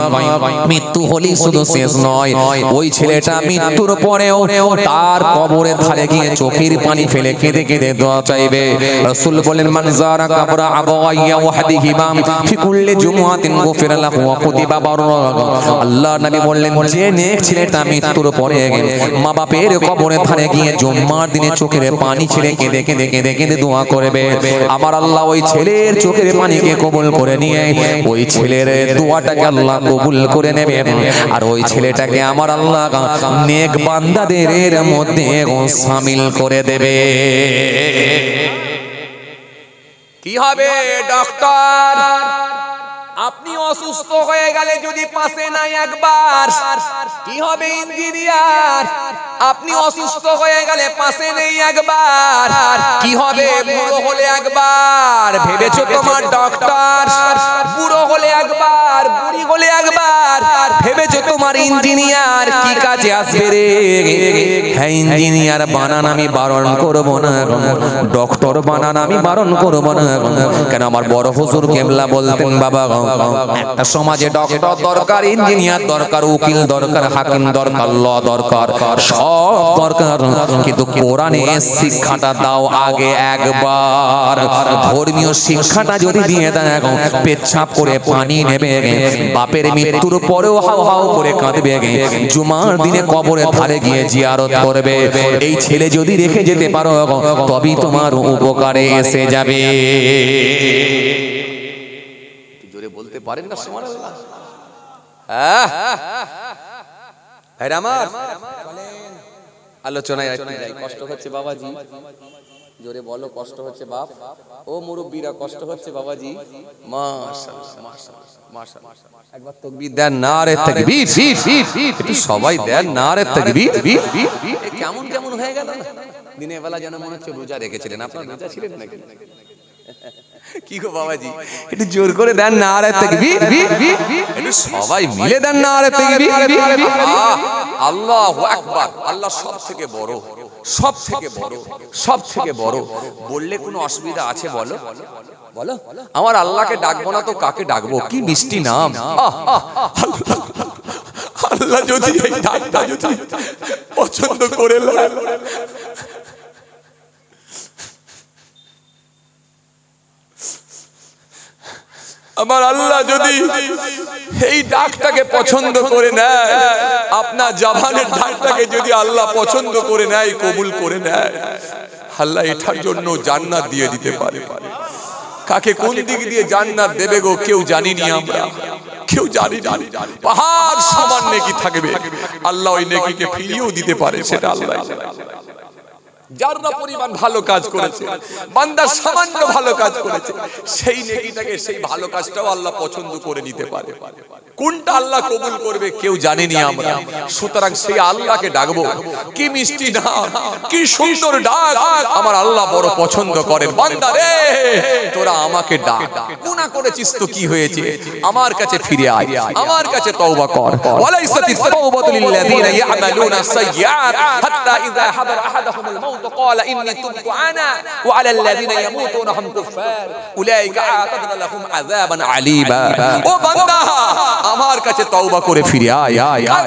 মৃত্যু হলেই শুধু শেষ নয়, ওই ছেলেটা মৃত্যুর পরেও তার কবরের ধারে গিয়ে চোখের পানি ফেলে কেঁদে কেঁদে দোয়া চাইবে। রাসূল বলেন, মান যারা কবরা আবাওয়াইয়া ওয়াহদিহিমা ফি কুল্লি জুমআতিন গুফিরা লাহু ওয়া কুতিবা বাররা। আল্লাহ নবী বললেন, যে নেক ছেলেটা মৃত্যুর পরে মা বাপের কবরের ধারে গিয়ে জুম্মার দিনে চোখের পানি ছেড়ে কেঁদে কেঁদে কেঁদে কেঁদে দোয়া করবে, আমার আল্লাহ ওই ছেলের চোখের পানিকে কবুল করে নিয়ে ওই ছেলের দোয়াটাকে আল্লাহ কবুল করে নেবে, আর ওই ছেলেটাকে আমার আল্লাহ নেক বান্দাদের মধ্যে শামিল করে দেবে। কি হবে ডক্টর? আপনি অসুস্থ হয়ে গেলে যদি পাশে নাই একবার, কি হবে ইঞ্জিনিয়ার? আপনি অসুস্থ হয়ে গেলে পাশে নেই একবার, কি হবে? বুড়ো হলে একবার ভেবেছো তোমার ডক্টর, বুড়ো হলে একবার, বুড়ি হলে একবার ভেবেছো তোমার ইঞ্জিনিয়ার কি কাজে আসবে রে? হ্যাঁ, ইঞ্জিনিয়ার বানান আমি বারণ করব না, ডক্টর বানান আমি বারণ করব না। কেন? আমার বড় হুজুর কেবলা বলতেন, বাবা একটা সমাজে ডক্টর দরকার, ইঞ্জিনিয়ার দরকার, উকিল দরকার, হাকিম দরকার, ল দরকার, সব দরকার, কিন্তু কোরআনের শিক্ষাটা দাও আগে একবার। ধর্মীয় শিক্ষাটা যদি দিয়ে দাও, পেচ্ছাপ করে পানি নেবে, বাপের মৃত্যুর পরেও হাও হাও করে কাঁদবে, জুমার দিনে কবরের ধারে গিয়ে জিয়ারত করবে, এই ছেলে যদি রেখে যেতে পারো তবেই তোমার উপকারে এসে যাবে। বলতে পারেন না সুবহানাল্লাহ? আমার আলোচনায় কষ্ট হচ্ছে বাবাজি, জোরে বলো কষ্ট হচ্ছে বাপ, ও মুরব্বীরা কষ্ট হচ্ছে বাবাজি। মাশাআল্লাহ মাশাআল্লাহ মাশাআল্লাহ, একবার তাকবীর দেন, নারে তাকবীর, একটু সবাই দেন নারে তাকবীর। কেমন কেমন হয়ে গেল না দিনের বেলা, যেন মনে হচ্ছে রোজা রেখেছিলেন। আপনারা রোজা ছিলেন নাকি? কি গো বাবাজি, একটু জোর করে দেন নারে তাকবীর, একটু সবাই মিলে দেন নারে তাকবীর। আল্লাহু আকবার। আল্লাহ সব থেকে বড়, সব থেকে বড়, সব থেকে বড়। বললে কোনো অসুবিধা আছে বলো? বলো, আমার আল্লাহকে ডাকবো না তো কাকে ডাকবো? কি মিষ্টি নাম! আল্লাহ যদি এই ডাকটা যদি পছন্দ করে নেয়, আমার আল্লাহ যদি এই ডাকটাকে পছন্দ করে নেয়, আপনার জবানের ডাকটাকে যদি আল্লাহ পছন্দ করে নেয়, কবুল করে নেয়, আল্লাহ এটার জন্য জান্নাত দিয়ে দিতে পারে। কাকে কোন দিক দিয়ে জান্নাত দেবে গো কেউ জানিনি, আমরা কেউ জানি না। পাহাড় সমান নেকি থাকবে, আল্লাহ ওই নেকিকে ফিরিয়েও দিতে পারে, সেটা আল্লাহ। যারা পরিমাণ ভালো কাজ করেছে, বান্দা সামান্য ভালো কাজ করেছে, সেই নেকিটাকে, সেই ভালো কাজটাও আল্লাহ পছন্দ করে নিতে পারে। কোনটা আল্লাহ কবুল করবে কেউ জানেনি আমরা। সুতরাং সেই আল্লাহকে ডাকবো। কি মিষ্টি নাম, কি সুন্দর ডাক, আমার আল্লাহ বড় পছন্দ করেন। বান্দা রে, তোরা আমাকে ডাক, গুনাহ করেছিস তো কি হয়েছে, আমার কাছে ফিরে আয়, আমার কাছে তওবা কর। ওয়ালাইসাতিত তাওবাতু লিল্লাযিনা ইয়ামালুনা সাইয়্যাত হাত্তা ইযা হাদারা আহাদাহুমুল মাউত قال إني تبت أنا وعلى الذين يموتون هم كفار أولئك أعتدنا لهم عذابا عليما। ও বান্দা, আমার কাছে তওবা করে ফিরে আয়।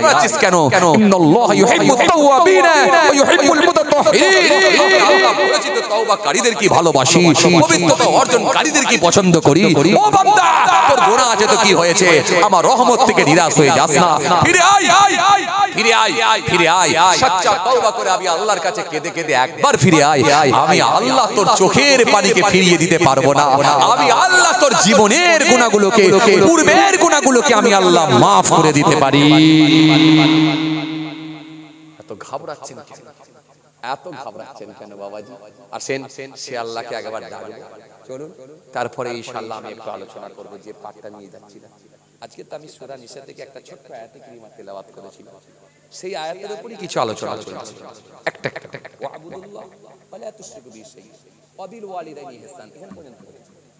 কাঁদছিস কেন? ইন্নাল্লাহা ইউহিব্বুত তাওয়াবিনা ওয়া ইউহিব্বুল মুতাতাহহিরিন। আল্লাহ বলেছে তো তওবাকারীদের কি ভালোবাসি, পবিত্রতা অর্জনকারীদের কি পছন্দ করি। ও বান্দা, তোর গুনাহ আছে তো কি হয়েছে, আমার রহমত থেকে নিরাশ হয়ে যাস না, ফিরে আয়, ফিরে আয়, ফিরে আয়। সচ্চা তওবা করে আমি আল্লাহর কাছে কেঁদে কেঁদে একবার ফিরে আয়। আমি আল্লাহ তোর চোখের পানিকে ফিরিয়ে দিতে পারবো না, আমি আল্লাহ তোর জীবনের গুনাহগুলোকে, পূর্বের গুনাহগুলোকে আমি আল্লাহ মাফ করে দিতে পারি। এত ঘাবড়াচ্ছেন কেন, এত ঘাবড়াচ্ছেন কেন বাবাজি? আসেন সে আল্লাহকে একবার ডাকবো, চলুন। তারপরে ইনশাআল্লাহ আমি একটু আলোচনা করব যে পাঠটা নিয়ে যাচ্ছি। আজকে তো আমি সূরা নিসা থেকে একটা ছোট্ট আয়াতে কারিমা তেলাওয়াত করেছিলাম, সেই আয়াতের উপরই কিছু আলোচনা চলছে। একটা ওয়াবুদুল্লাহ ওয়ালা তুশরিকু বিহি শাইআ ওয়া বিল ওয়ালিদাইনি ইহসান, এখানে পর্যন্ত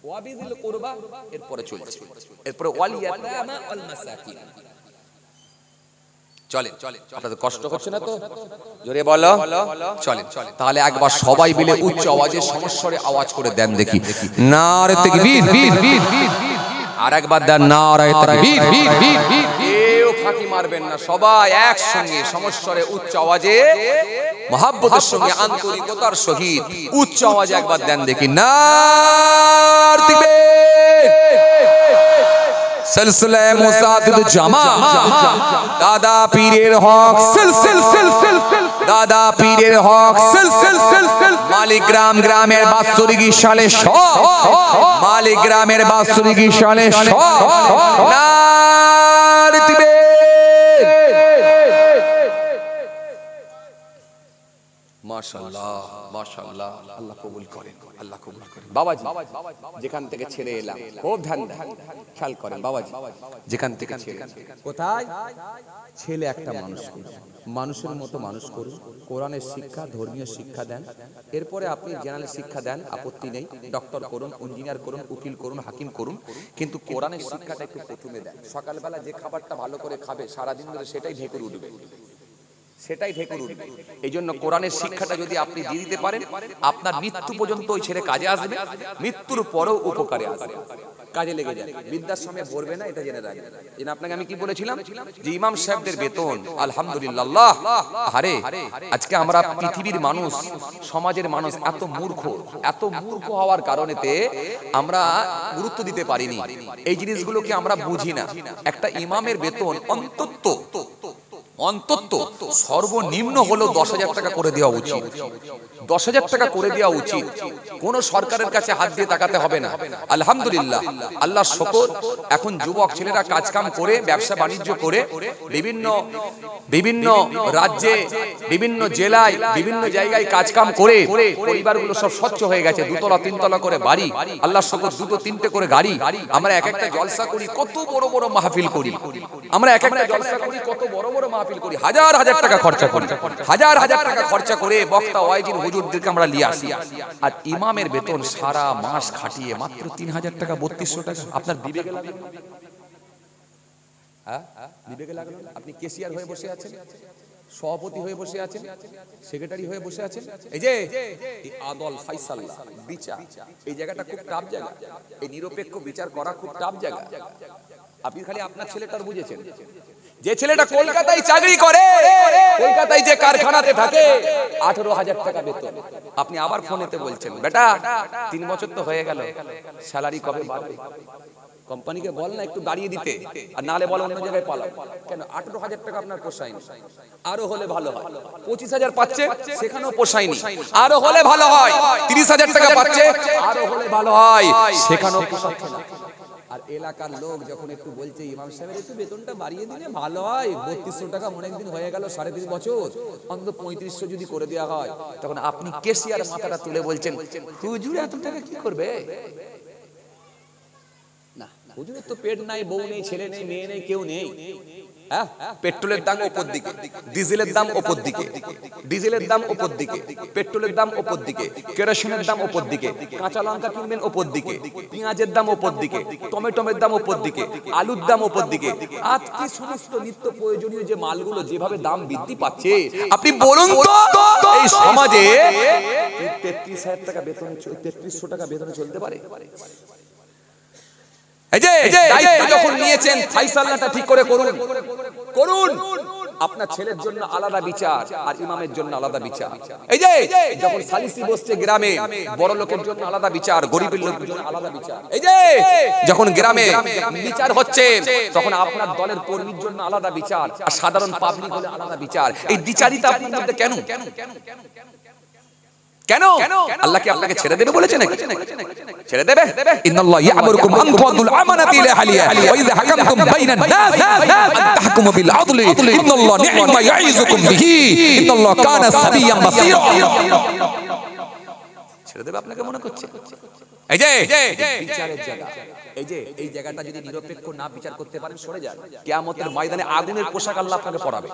ওয়া বিযিল কুরবা, এরপরে চলছে, এরপরে ওয়াল ইয়াতামা ওয়াল মাসাকিন। চলেন, আপনাদের কষ্ট হচ্ছে না তো? জোরে বলো, চলেন। তাহলে একবার সবাই মিলে উচ্চ আওয়াজে সমস্বরে আওয়াজ করে দেন দেখি, নারে তাকবীর। আর একবার দেন নারে তাকবীর। কেউ ফাঁকি মারবেন না, সবাই একসঙ্গে সমস্বরে উচ্চ আওয়াজে মহব্বতের সঙ্গে আন্তরিকতার সহিত উচ্চ আওয়াজে একবার দেন দেখি, নারে তাকবীর। সিলসিলা মুসাদ্দিদ জামা দাদা পীরের হক, দাদা পীরের হক, মালিক গ্রামের বাৎসরিক সালে সব, মালিক গ্রামের বাৎসরিক সালে সব, নারে তাকবীর। মাশাআল্লাহ, মাশাআল্লাহ, আল্লাহ কবুল করেন, আল্লাহ কবুল করেন। বাবাজি যেখান থেকে ছেড়ে এলাম খুব ধ্যান খেয়াল করেন, বাবাজি যেখান থেকে ছেড়ে কোথায়, ছেলে একটা মানুষ মানুষের মতো মানুষ করুন, কোরআনের শিক্ষা ধর্মীয় শিক্ষা দেন, এরপরে আপনি জেনারেল শিক্ষা দেন, আপত্তি নেই, ডক্টর করুন, ইঞ্জিনিয়ার করুন, উকিল করুন, হাকিম করুন, কিন্তু কোরআনের শিক্ষাটা একটু প্রথমে দেন। সকালবেলা যে খাবারটা ভালো করে খাবে সারাদিন ধরে সেটাই ঢেকুর উঠবে, সেটাই ঢেকুর উঠবে। এই জন্য কোরআনের শিক্ষাটা যদি আপনি দিয়ে দিতে পারেন, আপনার মৃত্যু পর্যন্ত ওই ছেলে কাজে আসবে, মৃত্যুর পরেও উপকারে আসবে, কাজে লেগে যাবে, বৃদ্ধাশ্রমে পড়বে না, এটা জেনে রাখবেন। যেন আপনাকে আমি কি বলেছিলাম যে ইমাম সাহেবদের বেতন আলহামদুলিল্লাহ, আরে আজকে আমরা পৃথিবীর মানুষ, সমাজের মানুষ এত মূর্খ হওয়ার কারণেতে আমরা গুরুত্ব দিতে পারিনি, এই জিনিসগুলোকে আমরা বুঝি না। একটা ইমামের বেতন অন্তত সর্বনিম্ন হলো 10,000 টাকা করে দেওয়া উচিত, 10,000 টাকা করে দেওয়া উচিত। কোন সরকারের কাছে হাত দিয়ে তাকাতে হবে না। আলহামদুলিল্লাহ, আল্লাহর শুকর, এখন যুবক ছেলেরা কাজকাম করে, ব্যবসা বাণিজ্য করে, বিভিন্ন রাজ্যে, বিভিন্ন জেলায়, বিভিন্ন জায়গায় কাজকাম করে পরিবারগুলো সব স্বচ্ছ হয়ে গেছে। 2তলা 3তলা করে বাড়ি, আল্লাহর শুকর 2-3টে করে গাড়ি। আমরা এক একটা জলসা করি, কত বড় বড় মাহফিল করি, আমরা এক একটা জলসা করি, কত বড় বড় মাহফিল করি, হাজার হাজার টাকা খরচা করি, হাজার হাজার টাকা খরচা করে বক্তা ওয়াইজিন হুজুরদেরকে আমরা নিয়ে আসি। আর ইমামের বেতন সারা মাস খাটিয়ে মাত্র 3,000 টাকা, 3200 টাকা। আপনার বিবেকে লাগলো? হ্যাঁ, বিবেকে লাগলো? আপনি কেশিয়ার হয়ে বসে আছেন, সভাপতি হয়ে বসে আছেন, সেক্রেটারি হয়ে বসে আছেন। এই যে আদল ফাইসাল্লাহ বিচার, এই জায়গাটা খুব টাফ জায়গা, এই নিরপেক্ষ বিচার করা খুব টাফ জায়গা। আপনি খালি আপনার ছেলেটার বুঝেছেন, যে ছেলেটা কলকাতায় চাকরি করে, কলকাতায় যে কারখানাতে থাকে, 18,000 টাকা বেতন। আপনি আবার ফোনেতে বলছেন, বেটা 3 বছর তো হয়ে গেল, স্যালারি কবে বাড়বে? কোম্পানিকে বল না একটু বাড়িয়ে দিতে, আর নালে বল অন্য জায়গায় পালাও। কেন 18,000 টাকা আপনার পোষায়নি? আরো হলে ভালো হয়। 25,000 পাচ্ছে, সেখানেও পোষায়নি, আরো হলে ভালো হয়। 30,000 টাকা পাচ্ছে, আরো হলে ভালো হয়, সেখানেও পোষাচ্ছে না। আর এলাকার লোক যখন একটু বলছে ইমাম সাহেবের একটু বেতনটা বাড়িয়ে দিলে ভালো হয়, 3200 টাকা অনেকদিন হয়ে গেল, 3.5 বছর, অন্তত 3500 যদি করে দেওয়া হয়, তখন আপনি কেশিয়ার মাথাটা তুলে বলছেন, হুজুর এত টাকা কি করবে? না, হুজুরের তো পেট নাই, বউ নেই, ছেলে নেই, মেয়ে নেই, কেউ নেই। হ্যাঁ, পেট্রোলের দাম উপর দিকে, ডিজেলের দাম উপর দিকে, ডিজেলের দাম উপর দিকে, পেট্রোলের দাম উপর দিকে, কেরোসিনের দাম উপর দিকে, কাঁচা লঙ্কা কিনবেন উপর দিকে, পেঁয়াজের দাম উপর দিকে, টমেটোর দাম উপর দিকে, আলুর দাম উপর দিকে। আজকে সমস্ত নিত্য প্রয়োজনীয় যে মালগুলো যেভাবে দাম বৃদ্ধি পাচ্ছে, আপনি বলুন তো এই সমাজে 33,000 টাকা বেতনে, 3300 টাকা বেতনে চলতে পারে? এই যে দায়িত্ব যখন নিয়েছেন, ফাইসালাটা ঠিক করে করুন। আপনার ছেলের জন্য আলাদা বিচার, আর ইমামের জন্য আলাদা বিচার। এই যে যখন সালিসি বসছে গ্রামে, বড় লোকের জন্য আলাদা বিচার, গরিবের লোকের জন্য আলাদা বিচার। এই যে যখন গ্রামে বিচার হচ্ছে, তখন আপনার দলের কর্মীর জন্য আলাদা বিচার, আর সাধারণ পাবলিক হলে আলাদা বিচার। এই দ্বিচারিতা আপনার মধ্যে কেন? কেন? আল্লাহ কি আপনাকে ছেড়ে দেবে বলেছে নাকি? ছেড়ে দেবে? ইন্নাল্লাহ ইয়া'মুরুকুম আন তুআদ্দুল আমানাতি ইলা আহলিহা ওয়া ইযা হাকামতুম বাইনান নাস আন তাহকুমু বিল আদলি ইন্নাল্লাহ নি'মা ইয়া'iযুকুম বিহি ইন্নাল্লাহ কানা সাবিয়্যান বাসীরা। ছেড়ে দেবে আপনাকে মনে করছে? এই যে বিচারের জায়গা, এই জায়গাটা যদি নিরপেক্ষ না বিচার করতে পারেন, সরে যান। কিয়ামতের ময়দানে আগুনের পোশাক আল্লাহ আপনাকে পরাবে,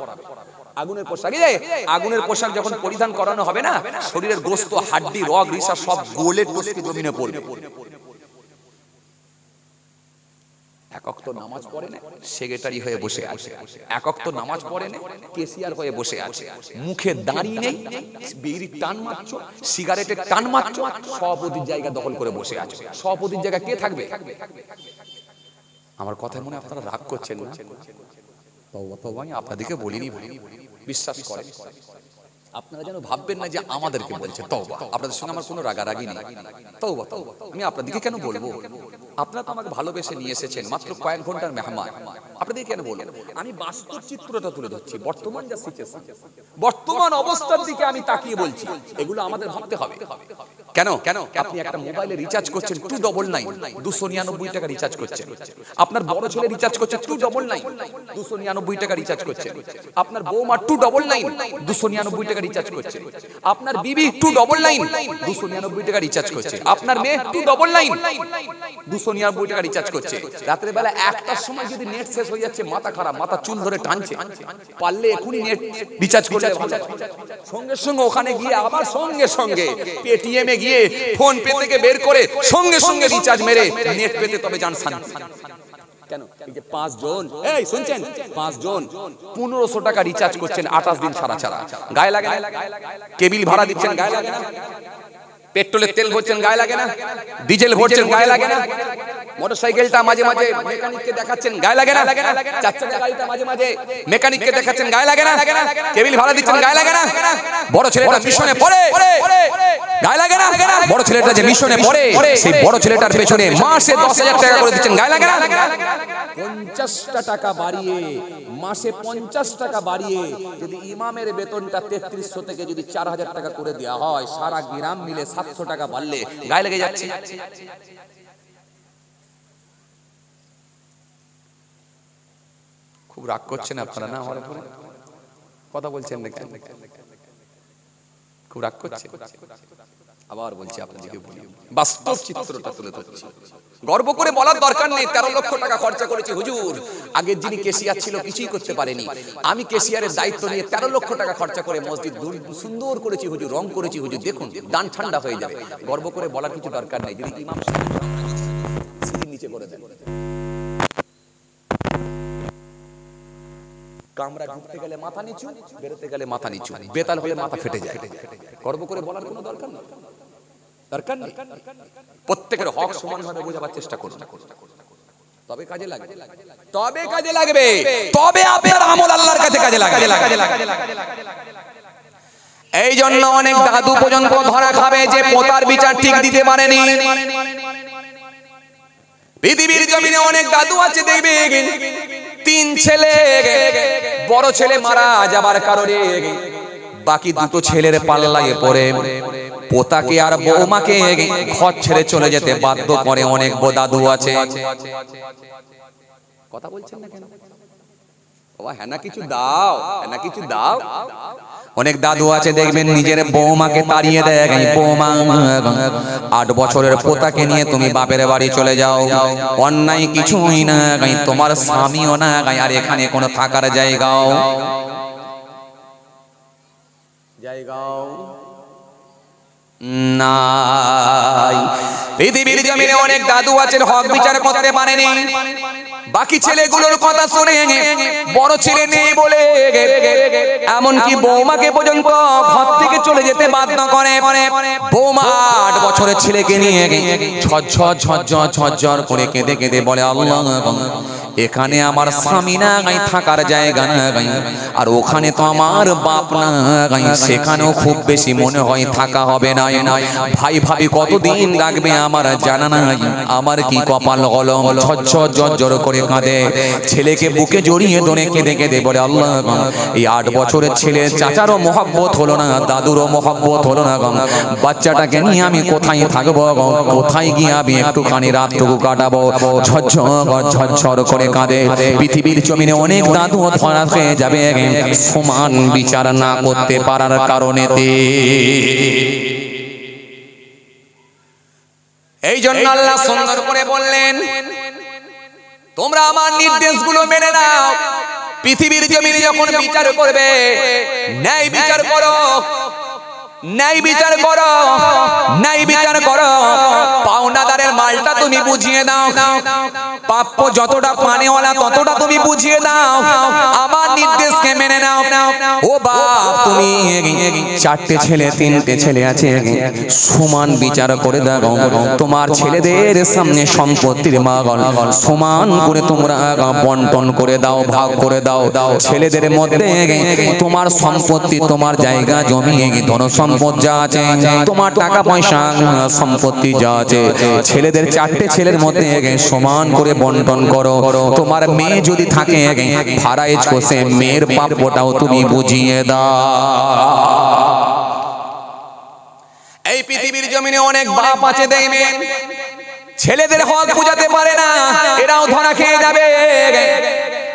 আগুনের পোশাক। এই আগুনের পোশাক যখন পরিধান করানো হবে না, শরীরের গোশত, হাড্ডি, রগ, রিসা সব গলে টসকে জমিনে পড়বে। এক ওয়াক্ত নামাজ পড়ে না, সেক্রেটারি হয়ে বসে আছে। এক ওয়াক্ত নামাজ পড়ে না, কেসিয়ার হয়ে বসে আছে। মুখে দাঁড়িয়ে নেই, বিড়ির টান মারছো, সিগারেটের টান মারছো, সভাপতির জায়গা দখল করে বসে আছে। সভাপতির জায়গা কে থাকবে? আমার কথায় মনে আপনারা রাগ করছেন না? তওবা, আপনাদেরকে বলিনি, বিশ্বাস করেন। আপনারা যেন ভাববেন না যে আমাদেরকে বলছে। তওবা, আপনাদের সঙ্গে আমার কোনো রাগারাগি নেই। তওবা, আমি আপনাদেরকে কেন বলবো? আপনারা তো আমাকে ভালোবেসে নিয়ে এসেছেন, মাত্র কয়েক ঘন্টার মেহমান, আপনাদের কেন বলবো? আমি বাস্তব চিত্রটা তুলে ধরছি, বর্তমান যা সিচুয়েশন, বর্তমান অবস্থার দিকে আমি তাকিয়ে বলছি। এগুলো আমাদের ভাবতে হবে। কেন? আপনি একটা মোবাইলে রিচার্জ করছেন 299, 299 টাকা রিচার্জ করছেন। আপনার বড় ছেলে রিচার্জ করছে 299, 299 টাকা রিচার্জ করছেন। আপনার বৌমা 299, 299 টাকা রিচার্জ করছে। আপনার বিবি 299, 299 টাকা রিচার্জ করছে। আপনার মেয়ে 299, 299 টাকা রিচার্জ করছে। রাতের বেলা 1টার সময় যদি নেট শেষ হয়ে যাচ্ছে, মাথা খারাপ, মাথা চুল ধরে টানছে। পারলে এখনই নেট রিচার্জ করলে ভালো। সঙ্গে সঙ্গে ওখানে গিয়ে আবার সঙ্গে সঙ্গে পেটিএম এ গিয়ে ফোন পে থেকে বের করে সঙ্গে সঙ্গে রিচার্জ মেরে নেট পেতে তবে যান শান্তি। কেন? এই যে 5 জন, এই শুনছেন, 5 জন 1500 টাকা রিচার্জ করছেন 28 দিন ছাড়া ছাড়া। গায়ে লাগে না? কেবিল ভাড়া দিচ্ছেন, গায়ে লাগে না? পেট্রোলের তেল ভরছেন, গায়ে লাগে না? ডিজেল ভরছেন, গায়ে লাগে না? মোটরসাইকেলটা মাঝে মাঝে মেকানিককে দেখাচ্ছেন, গায়ে লাগে না? চার চাকা গাড়িটা মাঝে মাঝে মেকানিককে দেখাচ্ছেন, গায়ে লাগে না? কেবিল ভাড়া দিচ্ছেন, গায়ে লাগে না? বড় ছেলেটা মিশনে পড়ে, গায়ে লাগে না? বড় ছেলেটা যে মিশনে পড়ে, সেই বড় ছেলেটার পেছনে মাসে 10,000 টাকা করে দিচ্ছেন, গায়ে লাগে না? 50টা টাকা বাড়িয়ে, মাসে 50 টাকা বাড়িয়ে যদি ইমামের বেতনটা 3300 থেকে যদি 4000 টাকা করে দেওয়া হয়, সারা গ্রাম মিলে 700 টাকা বাড়লে গায়ে লেগে যাচ্ছে। খুব রাগ করছেন আপনারা না আমার উপরে? কথা বলছেন না কেন? খুব রাগ করছে? আবার বলছি আপনাদেরকে, বলি বাস্তব চিত্রটা তুলে ধরছি। গর্ব করে বলার দরকার নেই 13 লক্ষ টাকা খরচা করেছি হুজুর। আগের যিনি কেশিয়ার ছিল কিছুই করতে পারেনি, আমি কেশিয়ারের দায়িত্ব নিয়ে 13 লক্ষ টাকা খরচা করে মসজিদ সুন্দর করেছি হুজুর, রং করেছি হুজুর, দেখুন দান ঠান্ডা হয়ে যাবে। গর্ব করে বলার কিছু দরকার নেই। যদি ইমাম সাহেব নিচে করে দেন, কামরা ঢুকতে গেলে মাথা নিচু, বেরোতে গেলে মাথা নিচু, বেতাল হলে মাথা ফেটে যায়। গর্ব করে বলার কোনো দরকার নেই, দরকার নেই। প্রত্যেকের হক সমানভাবে বোঝাবার চেষ্টা করুন, তবে কাজে লাগবে, তবে কাজে লাগবে, তবে আপনার আমল আল্লাহর কাছে কাজে লাগবে। এই জন্য অনেক দাদু পর্যন্ত ধরা খাবে যে পোতার বিচার ঠিক দিতে পারেনি। পৃথিবীর জমিনে অনেক দাদু আছে, দেখবে 3 ছেলে, বড় ছেলে মারা যাবার কারণে বাকি 2টো ছেলের পাল্লায় পড়ে পোতাকে আর বৌমাকে ঘর ছেড়ে চলে যেতে বাধ্য করে। অনেক দাদু আছে। কথা বলছেন না কেন? হ্যাঁ না কিছু দাও, হ্যাঁ না কিছু দাও। অনেক দাদু আছে দেখবেন নিজের বৌমাকে তাড়িয়ে দেয়, বৌমা 8 বছরের পোতাকে নিয়ে তুমি বাপের বাড়ি চলে যাও, অন্যায় কিছুই না, তোমার স্বামীও না, আর এখানে কোনো থাকার জায়গাও নাই। পৃথিবীর জমিনে অনেক দাদু আছেন হক বিচার করতে পারেনি। বাকি ছেলেগুলোর কথা শুনে বড় ছেলে নেই বলে এমনকি বৌমাকে পর্যন্ত ঘর থেকে চলে যেতে বাধ্য করে। বৌমা 8 বছরের ছেলেকে নিয়ে ঝরঝর ঝরঝর ঝরঝর করে কেঁদে কেঁদে বলে, আল্লাহ এখানে আমার স্বামী না, থাকার জায়গা না, আর ওখানে তো আমার বাপ না, সেখানেও খুব বেশি মনে হয় থাকা হবে না। ভাই ভাবি কতদিন লাগবে আমার জানা নাই, আমার কি কপাল কলম। ঝরঝর ঝরঝর করে কাঁদে, ছেলেকে বুকে জড়িয়ে ধরে কেঁদে কেঁদে বলে, আল্লাহ এই 8 বছরের ছেলে চাচারও মহব্বত হলো না, দাদুরও মহব্বত হলো না, বাচ্চাটাকে নিয়ে আমি কোথায় থাকবো, কোথায় গিয়ে আমি একটুখানি রাতটুকু কাটাবো। ঝরঝর ঝরঝর করে কাঁদে। পৃথিবীর জমিনে অনেক দাদু ধরা খেয়ে যাবে সমান বিচার না করতে পারার কারণে। এই জন্য আল্লাহ সুন্দর করে বললেন, তোমরা আমার নির্দেশগুলো মেনে নাও। পৃথিবীর জমিনে যখন বিচার করবে, ন্যায় বিচার করো, ন্যায় বিচার করো, ন্যায় বিচার করো। পাওনাদার পাহাড়ের মালটা তুমি বুঝিয়ে দাও, প্রাপ্য যতটা পানিওয়ালা ততটা তুমি বুঝিয়ে দাও, আমার নির্দেশকে মেনে নাও। ও বাপ, তুমি চারটে ছেলে তিনটে ছেলে আছে, সমান বিচার করে দাও। তোমার ছেলেদের সামনে সম্পত্তির মাগল সমান করে তোমরা বন্টন করে দাও, ভাগ করে দাও। ছেলেদের মধ্যে তোমার সম্পত্তি, তোমার জায়গা জমি, ধন সম্পদ যা আছে, তোমার টাকা পয়সা সম্পত্তি যা আছে, ছেলেদের চারটে ছেলের মধ্যে সমান করে বন্টন করো। তোমার মেয়ে যদি থাকে ভাড়াইজ কোষে মেয়ের প্রাপ্যটাও তুমি বুঝিয়ে দাও। এই পৃথিবীর জমিনে অনেক বাপ আছে দেখবেন ছেলেদের হক বুঝাতে পারে না, এরাও ধরা খেয়ে যাবে।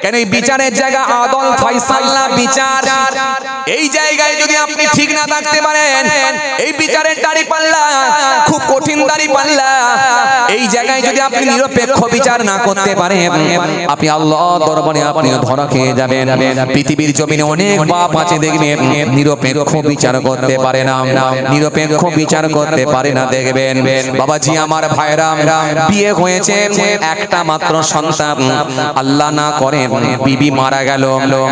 কেন এই বিচারের জায়গা আদল ফয়সালা বিচার, এই জায়গায় যদি আপনি ঠিক না থাকতে পারেন, এই বিচারের দাড়ি পাল্লা খুব কঠিন দাড়ি পাল্লা, এই জায়গায় যদি আপনি নিরপেক্ষ বিচার না করতে পারেন, আপনি আল্লাহর দরবারে আপনি ধরা খেয়ে যাবেন। পৃথিবীর জমিনে অনেক বাপ আছে দেখবেন নিরপেক্ষ বিচার করতে পারে না, নিরপেক্ষ বিচার করতে পারে না। দেখবেন বাবাজি আমার ভাইরা, বিয়ে হয়েছে একটা মাত্র সন্তান, আল্লাহ না করে বিবি মারা গেল,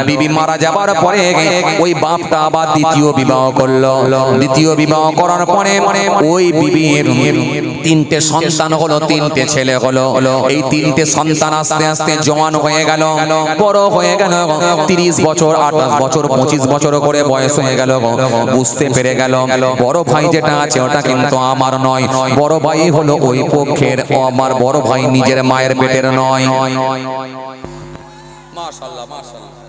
বিবি মারা যাবার পরে ওই বাপটা আবার দ্বিতীয় বিবাহ করলো, দ্বিতীয় বিবাহ করার পরে ওই বিবির তিনটে সন্তান হলো, তিনটে ছেলে হলো। এই তিনটে সন্তান আস্তে আস্তে জওয়ান হয়ে গেল, বড় হয়ে গেল, 30 বছর 28 বছর 25 বছর করে বয়স হয়ে গেল। বুঝতে পেরে গেল বড় ভাই যেটা আছে ওটা কিন্তু আমার নয়, বড় ভাই হলো ওই পক্ষের, আমার বড় ভাই নিজের মায়ের পেটের নয়। মাশাআল্লাহ মাশাআল্লাহ।